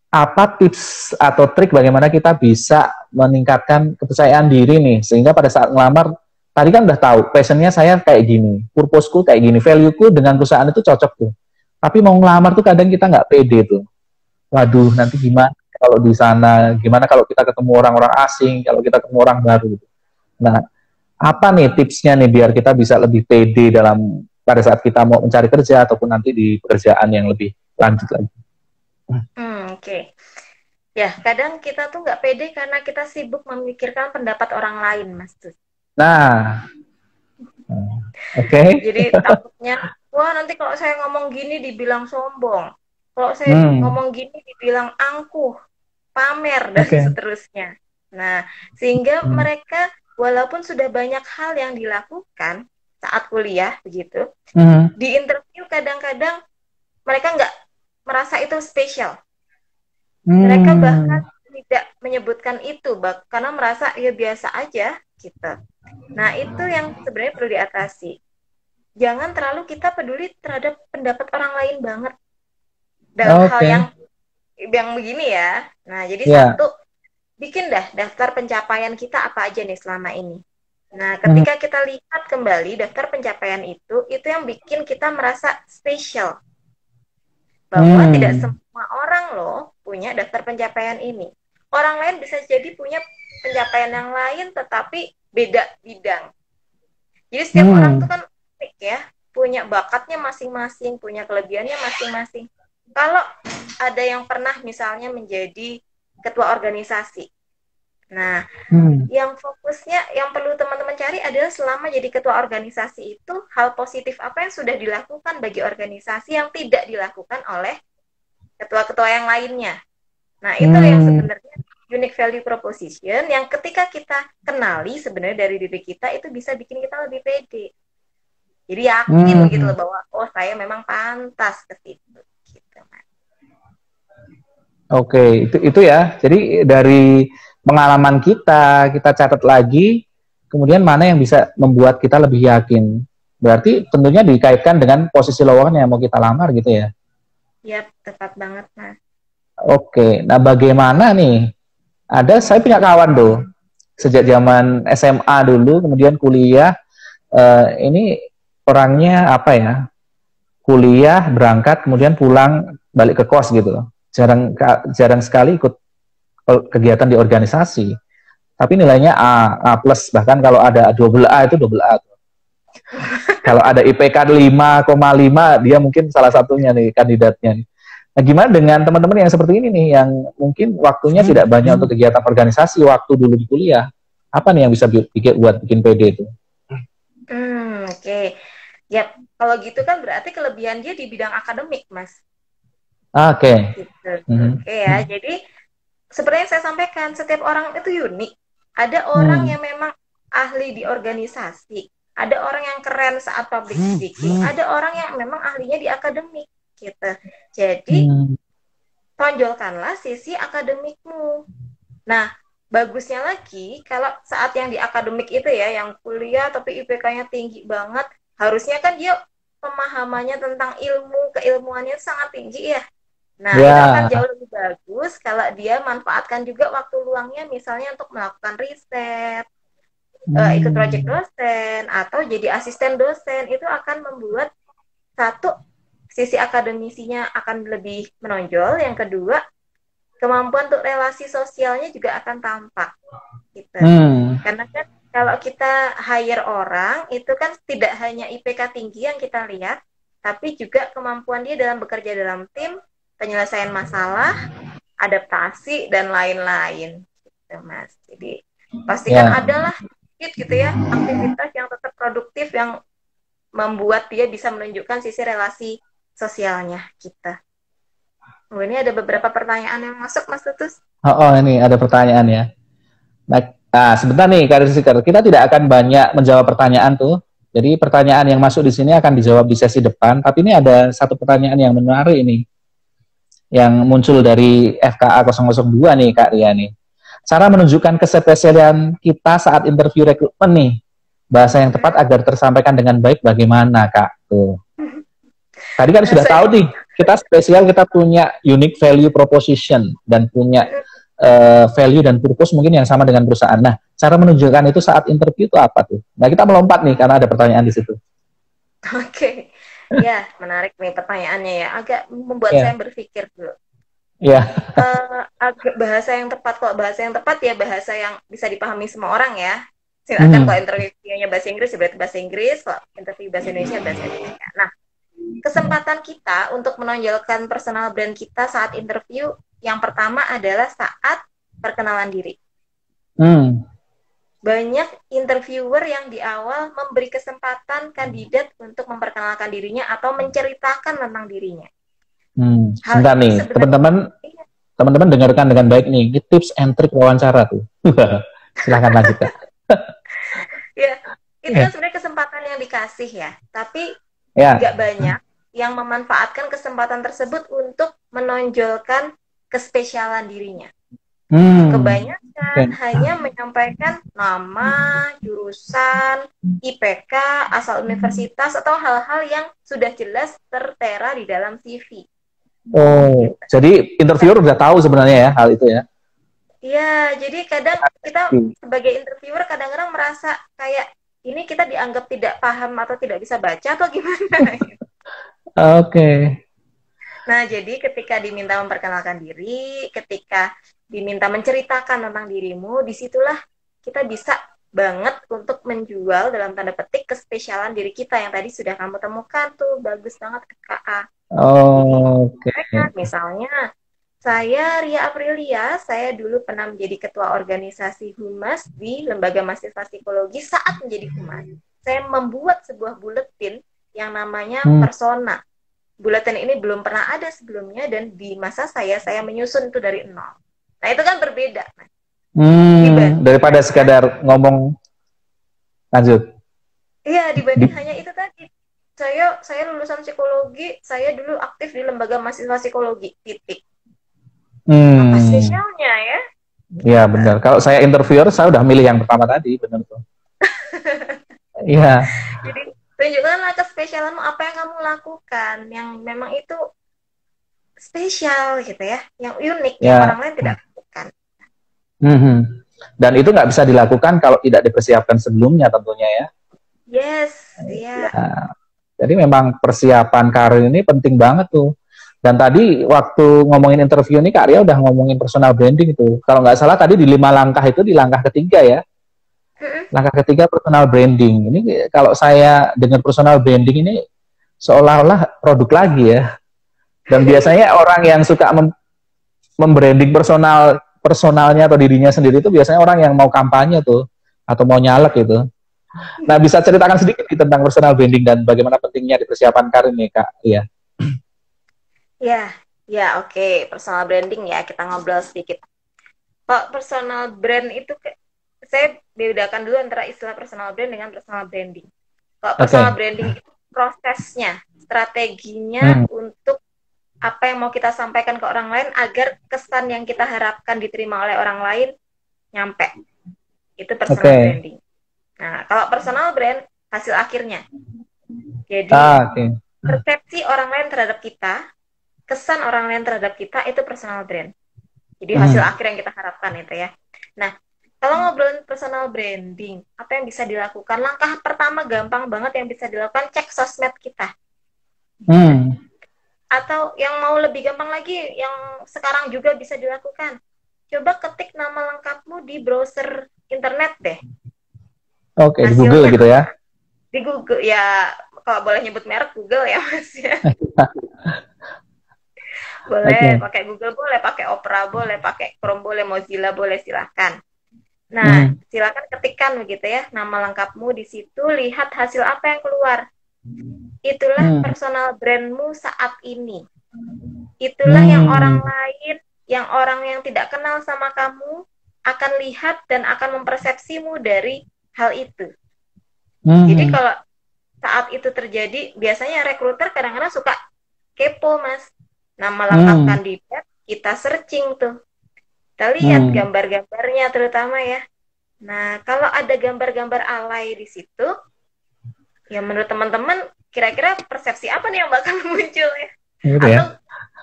apa tips atau trik bagaimana kita bisa meningkatkan kepercayaan diri nih, sehingga pada saat ngelamar, tadi kan udah tahu, passionnya saya kayak gini, purposeku kayak gini, valueku dengan perusahaan itu cocok tuh. Tapi mau ngelamar tuh kadang kita nggak pede tuh. Waduh, nanti gimana kalau di sana, gimana kalau kita ketemu orang-orang asing, kalau kita ketemu orang baru. Nah, apa nih tipsnya nih biar kita bisa lebih pede dalam pada saat kita mau mencari kerja ataupun nanti di pekerjaan yang lebih lanjut lagi. Oke. Ya, kadang kita tuh nggak pede karena kita sibuk memikirkan pendapat orang lain, Mas. Nah, oke. Jadi takutnya, wah nanti kalau saya ngomong gini dibilang sombong. Kalau saya ngomong gini dibilang angkuh, pamer, dan seterusnya. Nah, sehingga mereka walaupun sudah banyak hal yang dilakukan saat kuliah, begitu, di interview kadang-kadang mereka nggak merasa itu spesial. Mereka bahkan tidak menyebutkan itu, karena merasa ya biasa aja, gitu. Nah, itu yang sebenarnya perlu diatasi. Jangan terlalu kita peduli terhadap pendapat orang lain banget. Dalam hal yang begini ya. Nah, jadi satu, bikin dah daftar pencapaian kita apa aja nih selama ini. Nah, ketika kita lihat kembali daftar pencapaian itu yang bikin kita merasa spesial. Bahwa tidak semua orang loh punya daftar pencapaian ini. Orang lain bisa jadi punya pencapaian yang lain, tetapi beda bidang. Jadi setiap orang tuh kan unik ya, punya bakatnya masing-masing, punya kelebihannya masing-masing. Kalau ada yang pernah misalnya menjadi ketua organisasi, nah, yang fokusnya, yang perlu teman-teman cari adalah selama jadi ketua organisasi itu, hal positif apa yang sudah dilakukan bagi organisasi yang tidak dilakukan oleh ketua-ketua yang lainnya. Nah, itu yang sebenarnya unique value proposition, yang ketika kita kenali sebenarnya dari diri kita, itu bisa bikin kita lebih pede. Jadi yakin gitu loh bahwa, oh saya memang pantas ke situ. Oke, itu ya. Jadi dari pengalaman kita catat lagi, kemudian mana yang bisa membuat kita lebih yakin. Berarti tentunya dikaitkan dengan posisi lowongan yang mau kita lamar gitu ya? Iya, tepat banget, Mas. Oke, nah bagaimana nih? Saya punya kawan tuh, sejak zaman SMA dulu, kemudian kuliah, ini orangnya apa ya? Kuliah, berangkat, kemudian pulang, balik ke kos gitu loh. Jarang sekali ikut kegiatan di organisasi, tapi nilainya A plus, bahkan kalau ada double A itu double A. Kalau ada IPK 5,5, dia mungkin salah satunya nih kandidatnya. Nah, gimana dengan teman-teman yang seperti ini nih, yang mungkin waktunya tidak banyak untuk kegiatan organisasi waktu dulu di kuliah? Apa nih yang bisa bikin PD itu? Oke. Ya, kalau gitu kan berarti kelebihan dia di bidang akademik, Mas. Oke. Gitu. Oke ya, jadi seperti yang saya sampaikan, setiap orang itu unik. Ada orang yang memang ahli di organisasi, ada orang yang keren saat public speaking, ada orang yang memang ahlinya di akademik, gitu. Jadi tonjolkanlah sisi akademikmu. Nah, bagusnya lagi kalau saat yang di akademik itu ya, yang kuliah tapi IPK-nya tinggi banget, harusnya kan dia pemahamannya tentang ilmu, keilmuannya sangat tinggi ya. Nah, itu akan Ya. jauh lebih bagus kalau dia manfaatkan juga waktu luangnya misalnya untuk melakukan riset, ikut proyek Hmm. dosen, atau jadi asisten dosen. Itu akan membuat satu, sisi akademisinya akan lebih menonjol. Yang kedua, kemampuan untuk relasi sosialnya juga akan tampak gitu. Hmm. Karena kan kalau kita hire orang itu kan tidak hanya IPK tinggi yang kita lihat, tapi juga kemampuan dia dalam bekerja dalam tim, penyelesaian masalah, adaptasi dan lain-lain gitu, Mas. Jadi pastikan Ya. adalah gitu ya aktivitas yang tetap produktif yang membuat dia bisa menunjukkan sisi relasi sosialnya kita. Oh, ini ada beberapa pertanyaan yang masuk, Mas Tutus. Oh, ini ada pertanyaan ya. Sebentar nih, Karir Seeker. Kita tidak akan banyak menjawab pertanyaan tuh. Jadi pertanyaan yang masuk di sini akan dijawab di sesi depan. Tapi ini ada satu pertanyaan yang menarik ini, yang muncul dari FKA 002 nih, Kak Ria nih. Cara menunjukkan kespesialan kita saat interview rekrutmen nih. Bahasa yang tepat agar tersampaikan dengan baik bagaimana, Kak? Tuh. Tadi kan sudah Bahasa tahu yang nih, kita spesial, kita punya unique value proposition dan punya value dan purpose mungkin yang sama dengan perusahaan. Nah, cara menunjukkan itu saat interview itu apa tuh? Nah, kita melompat nih karena ada pertanyaan di situ. Oke, ya menarik nih pertanyaannya ya. Agak membuat saya Ya, berpikir dulu. ya, Agak bahasa yang tepat, kok bahasa yang tepat ya bahasa yang bisa dipahami semua orang ya. Silakan kalau interviewnya bahasa Inggris ya berarti bahasa Inggris, kalau interview bahasa Indonesia bahasa Indonesia. Nah, kesempatan kita untuk menonjolkan personal brand kita saat interview yang pertama adalah saat perkenalan diri. Banyak interviewer yang di awal memberi kesempatan kandidat untuk memperkenalkan dirinya atau menceritakan tentang dirinya. Hal Sebentar ini nih, sebenarnya teman-teman dengarkan dengan baik nih. Ini tips and trick wawancara tuh. Silahkan lanjutkan. ya itu kan Ya, sebenarnya kesempatan yang dikasih ya, tapi ya. nggak banyak yang memanfaatkan kesempatan tersebut untuk menonjolkan kespesialan dirinya. Kebanyakan Oke. hanya menyampaikan nama, jurusan, IPK, asal universitas, atau hal-hal yang sudah jelas tertera di dalam CV. Oh, jadi interviewer udah tahu sebenarnya ya hal itu ya. Iya, jadi kadang kita sebagai interviewer kadang-kadang merasa kayak ini kita dianggap tidak paham atau tidak bisa baca atau gimana. Oke. Nah, jadi ketika diminta memperkenalkan diri, ketika diminta menceritakan tentang dirimu, disitulah kita bisa banget untuk menjual dalam tanda petik kespesialan diri kita yang tadi sudah kamu temukan tuh, bagus banget KA. Jadi, Oke. misalnya, saya Ria Aprilia, saya dulu pernah menjadi ketua organisasi Humas di Lembaga Mahasiswa Psikologi. Saat menjadi Humas, saya membuat sebuah buletin yang namanya Persona. Buletin ini belum pernah ada sebelumnya dan di masa saya menyusun itu dari nol. Nah, itu kan berbeda. Daripada sekadar ngomong, lanjut. Iya, dibanding hanya itu tadi. Saya lulusan psikologi, saya dulu aktif di Lembaga Mahasiswa Psikologi, titik. Apa spesialnya ya? Iya, benar. Kalau saya interviewer, saya udah milih yang pertama tadi, benar tuh. Iya. Jadi tunjukkanlah kespesialanmu, apa yang kamu lakukan yang memang itu spesial gitu ya, yang unik, yang orang lain tidak lakukan. Dan itu nggak bisa dilakukan kalau tidak dipersiapkan sebelumnya tentunya ya. Yes, iya. Ya. Jadi memang persiapan karir ini penting banget tuh. Dan tadi waktu ngomongin interview ini Kak Ria udah ngomongin personal branding itu. Kalau nggak salah tadi di 5 langkah itu di langkah ketiga ya. Langkah ketiga personal branding. Ini kalau saya dengar personal branding ini seolah-olah produk lagi ya. Dan biasanya orang yang suka membranding personalnya atau dirinya sendiri itu biasanya orang yang mau kampanye tuh atau mau nyalek gitu. Nah, bisa ceritakan sedikit tentang personal branding dan bagaimana pentingnya di persiapan karir nih Kak? Iya. Ya, oke. Personal branding ya, kita ngobrol sedikit. Kalau personal brand itu saya bedakan dulu antara istilah personal brand dengan personal branding. Kalau personal branding itu prosesnya, strateginya untuk apa yang mau kita sampaikan ke orang lain agar kesan yang kita harapkan diterima oleh orang lain nyampe. Itu personal branding. Nah, kalau personal brand, hasil akhirnya. Jadi, persepsi orang lain terhadap kita, kesan orang lain terhadap kita itu personal brand. Jadi hasil Hmm. akhir yang kita harapkan itu ya. Nah, kalau ngobrolin personal branding, apa yang bisa dilakukan? Langkah pertama gampang banget yang bisa dilakukan, cek sosmed kita. Hmm. Atau yang mau lebih gampang lagi, yang sekarang juga bisa dilakukan, coba ketik nama lengkapmu di browser internet deh. Oke, di Google Hasilnya gitu ya. di Google ya, kalau boleh nyebut merek Google ya Mas ya. Boleh Oke. pakai Google, boleh pakai Opera, boleh pakai Chrome, boleh Mozilla, boleh, silahkan. Nah, Hmm. silakan ketikkan begitu ya nama lengkapmu di situ, lihat hasil apa yang keluar. Itulah Hmm. personal brandmu saat ini. Itulah yang orang Hmm. lain, yang orang yang tidak kenal sama kamu akan lihat dan akan mempersepsimu dari hal itu. Jadi Hmm. kalau saat itu terjadi, biasanya rekruter kadang-kadang suka kepo, Mas. Nama lengkap Hmm. kandidat, kita searching tuh. Kita lihat Hmm. gambar-gambarnya terutama ya. Nah, kalau ada gambar-gambar alay di situ, ya menurut teman-teman, kira-kira persepsi apa nih yang bakal muncul ya? Gitu ya. Atau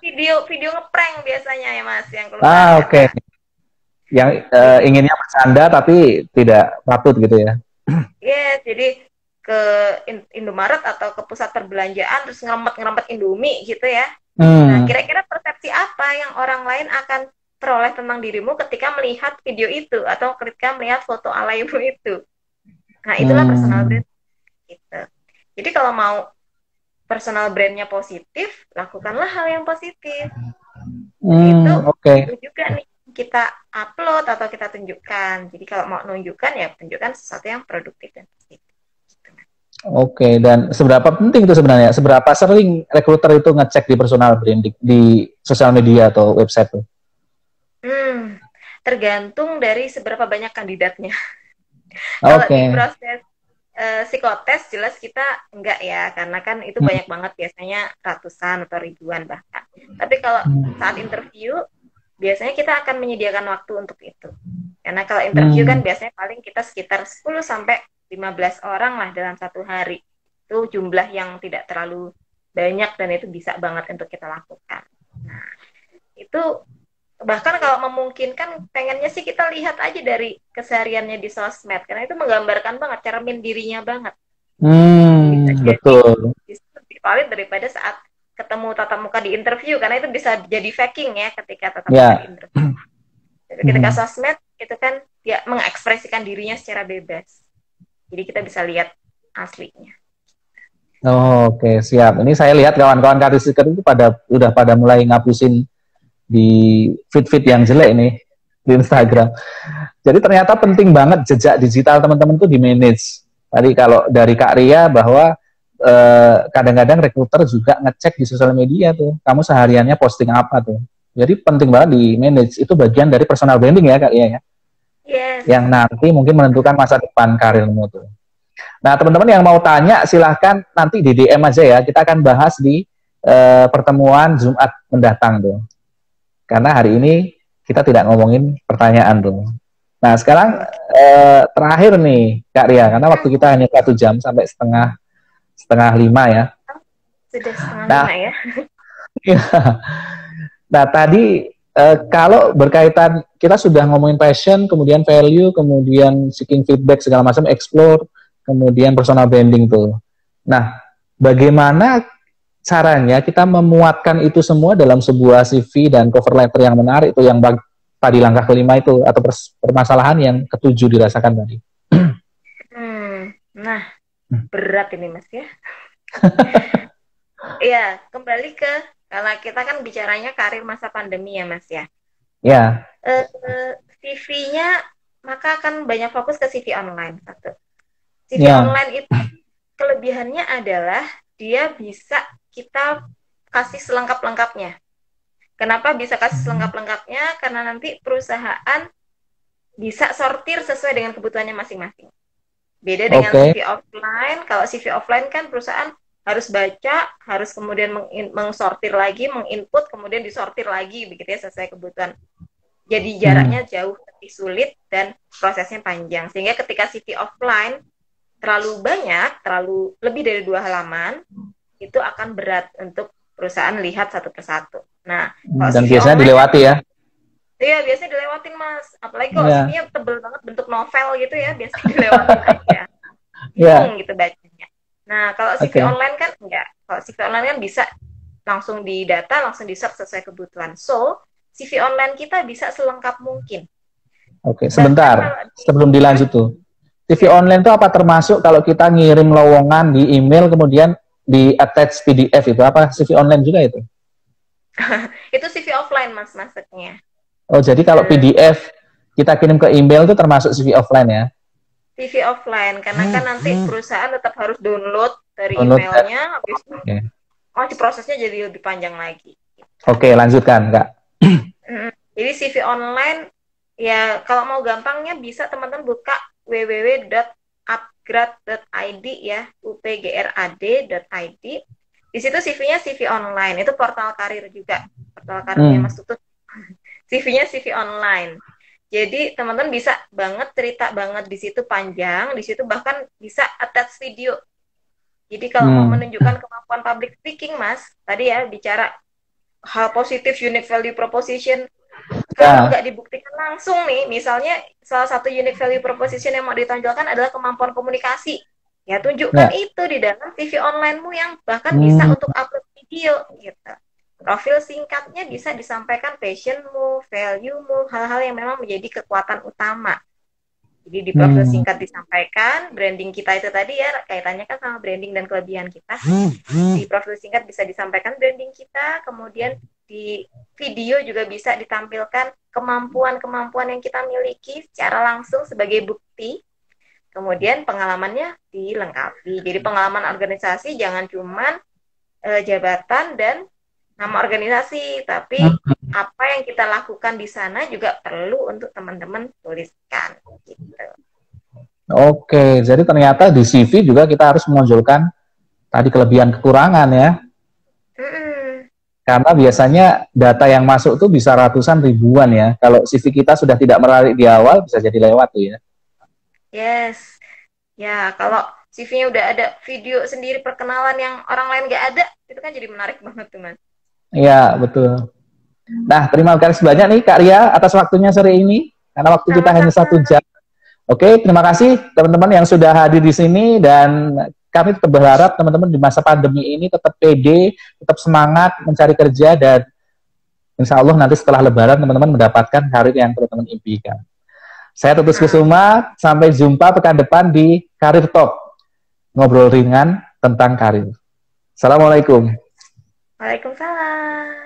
video ngeprank biasanya ya Mas yang keluar Ah, oke. ada Yang video. inginnya bercanda tapi tidak patut gitu ya. Yes, jadi ke Indomaret atau ke pusat perbelanjaan terus ngerempet-ngerempet Indomie gitu ya. Nah, Hmm. kira-kira persepsi apa yang orang lain akan peroleh tentang dirimu ketika melihat video itu atau ketika melihat foto alaymu itu? Nah, itulah personal Hmm. brand gitu. Jadi kalau mau personal brandnya positif, lakukanlah hal yang positif. Dan itu Hmm. Oke. perlu juga nih kita upload atau kita tunjukkan. Jadi kalau mau nunjukkan ya tunjukkan sesuatu yang produktif dan positif. Oke, dan seberapa penting itu sebenarnya? Seberapa sering rekruter itu ngecek di personal branding di sosial media atau website tuh? Hmm, tergantung dari seberapa banyak kandidatnya. Kalau di Oke. proses psikotes jelas kita enggak ya, karena kan itu Hmm. banyak banget biasanya ratusan atau ribuan bahkan. Tapi kalau saat interview biasanya kita akan menyediakan waktu untuk itu. Karena kalau interview kan Hmm. biasanya paling kita sekitar 10 sampai 15 orang lah dalam satu hari. Itu jumlah yang tidak terlalu banyak dan itu bisa banget untuk kita lakukan. Nah, itu bahkan kalau memungkinkan pengennya sih kita lihat aja dari kesehariannya di sosmed karena itu menggambarkan banget cermin dirinya banget. Bisa Hmm. jadi Betul. bisa lebih valid daripada saat ketemu tatap muka di interview karena itu bisa jadi faking ya ketika tatap muka di Ya. interview. Tapi ketika Hmm. sosmed itu kan dia mengekspresikan dirinya secara bebas. Jadi kita bisa lihat aslinya. Oh, oke, siap. Ini saya lihat kawan-kawan karir seeker itu udah pada mulai ngapusin di feed-feed yang jelek nih di Instagram. Jadi ternyata penting banget jejak digital teman-teman tuh di manage. Tadi kalau dari Kak Ria bahwa kadang-kadang rekruter juga ngecek di sosial media tuh, kamu sehariannya posting apa tuh. Jadi penting banget di manage. Itu bagian dari personal branding ya Kak Ria ya. Yes. Yang nanti mungkin menentukan masa depan karirmu tuh. Nah teman-teman yang mau tanya silahkan nanti di DM aja ya. Kita akan bahas di pertemuan Jumat mendatang tuh. Karena hari ini kita tidak ngomongin pertanyaan tuh. Nah sekarang terakhir nih Kak Ria, karena waktu kita hanya 1 jam sampai setengah setengah lima ya. Sudah setengah Nah, lima ya. nah tadi kalau berkaitan kita sudah ngomongin passion, kemudian value, kemudian seeking feedback segala macam, explore, kemudian personal branding tuh. Nah, bagaimana caranya kita memuatkan itu semua dalam sebuah CV dan cover letter yang menarik itu yang tadi langkah kelima itu atau permasalahan yang ketujuh dirasakan tadi. Nah, berat ini Mas ya. Iya, kembali ke karena kita kan bicaranya karir masa pandemi ya Mas ya. Ya. CV-nya maka akan banyak fokus ke CV online satu. CV Ya. online itu kelebihannya adalah dia bisa kita kasih selengkap-lengkapnya. Kenapa bisa kasih selengkap-lengkapnya? Karena nanti perusahaan bisa sortir sesuai dengan kebutuhannya masing-masing. Beda dengan Oke. CV offline. Kalau CV offline kan perusahaan harus baca, harus kemudian mengsortir lagi, menginput, kemudian disortir lagi, begitu ya sesuai kebutuhan. Jadi jaraknya jauh lebih sulit dan prosesnya panjang. Sehingga ketika CV offline terlalu banyak, terlalu lebih dari 2 halaman, itu akan berat untuk perusahaan lihat satu persatu. Nah, kalau Dan CV biasanya online kan, dilewati ya. iya biasanya dilewatin Mas. Apalagi kalau Iya, CV-nya tebel banget bentuk novel gitu ya, biasanya dilewatin aja. iya, Bingung gitu bacanya. Nah, kalau CV oke. online kan enggak. Kalau CV online kan bisa langsung di data, langsung di search sesuai kebutuhan. So, CV online kita bisa selengkap mungkin. Oke, Bahkan sebentar. kalau di, Sebelum dilanjut tuh. TV ya, online itu apa termasuk kalau kita ngirim lowongan di email kemudian di attach PDF itu apa CV online juga itu? itu CV offline Mas masuknya. Oh, jadi kalau Eh, PDF kita kirim ke email itu termasuk CV offline ya? CV offline karena kan nanti perusahaan tetap harus download dari Download dan emailnya, habis itu oke. masih prosesnya jadi lebih panjang lagi. Oke, lanjutkan, Kak. Jadi CV online ya kalau mau gampangnya bisa teman-teman buka www.upgrad.id ya, upgrad.id. Di situ CV-nya CV online, itu portal karir juga, portal karirnya Hmm. Mas Tutut. CV-nya CV online. Jadi teman-teman bisa banget cerita banget di situ panjang, di situ bahkan bisa attach video. Jadi kalau mau Hmm. menunjukkan kemampuan public speaking, Mas, tadi ya bicara hal positif, unique value proposition, kalau Ya. nggak dibuktikan langsung nih, misalnya salah satu unique value proposition yang mau ditonjolkan adalah kemampuan komunikasi. Ya, tunjukkan Ya. itu di dalam CV online-mu yang bahkan bisa Hmm. untuk upload video gitu. Profil singkatnya bisa disampaikan passionmu, value-mu, hal-hal yang memang menjadi kekuatan utama. Jadi di profil Hmm. singkat disampaikan, branding kita itu tadi ya, kaitannya kan sama branding dan kelebihan kita. Di profil singkat bisa disampaikan branding kita, kemudian di video juga bisa ditampilkan kemampuan-kemampuan yang kita miliki secara langsung sebagai bukti. Kemudian pengalamannya dilengkapi. Jadi pengalaman organisasi jangan cuman jabatan dan nama organisasi, tapi apa yang kita lakukan di sana juga perlu untuk teman-teman tuliskan. Gitu. Oke, jadi ternyata di CV juga kita harus menonjolkan tadi kelebihan kekurangan ya. Mm-mm. Karena biasanya data yang masuk tuh bisa ratusan ribuan ya. Kalau CV kita sudah tidak menarik di awal bisa jadi lewat tuh ya. Yes. Ya, kalau CV-nya udah ada video sendiri perkenalan yang orang lain nggak ada, itu kan jadi menarik banget tuh, Mas. Iya, betul. Nah, terima kasih banyak nih Kak Ria atas waktunya sore ini. Karena waktu kita hanya Sama-sama. 1 jam. Oke, terima kasih teman-teman yang sudah hadir di sini dan kami tetap berharap teman-teman di masa pandemi ini tetap pede, tetap semangat mencari kerja dan insya Allah nanti setelah Lebaran teman-teman mendapatkan karir yang teman-teman impikan. Saya Tutus Amin. Kusuma, sampai jumpa pekan depan di Karir Talk, ngobrol ringan tentang karir. Assalamualaikum. Waalaikumsalam.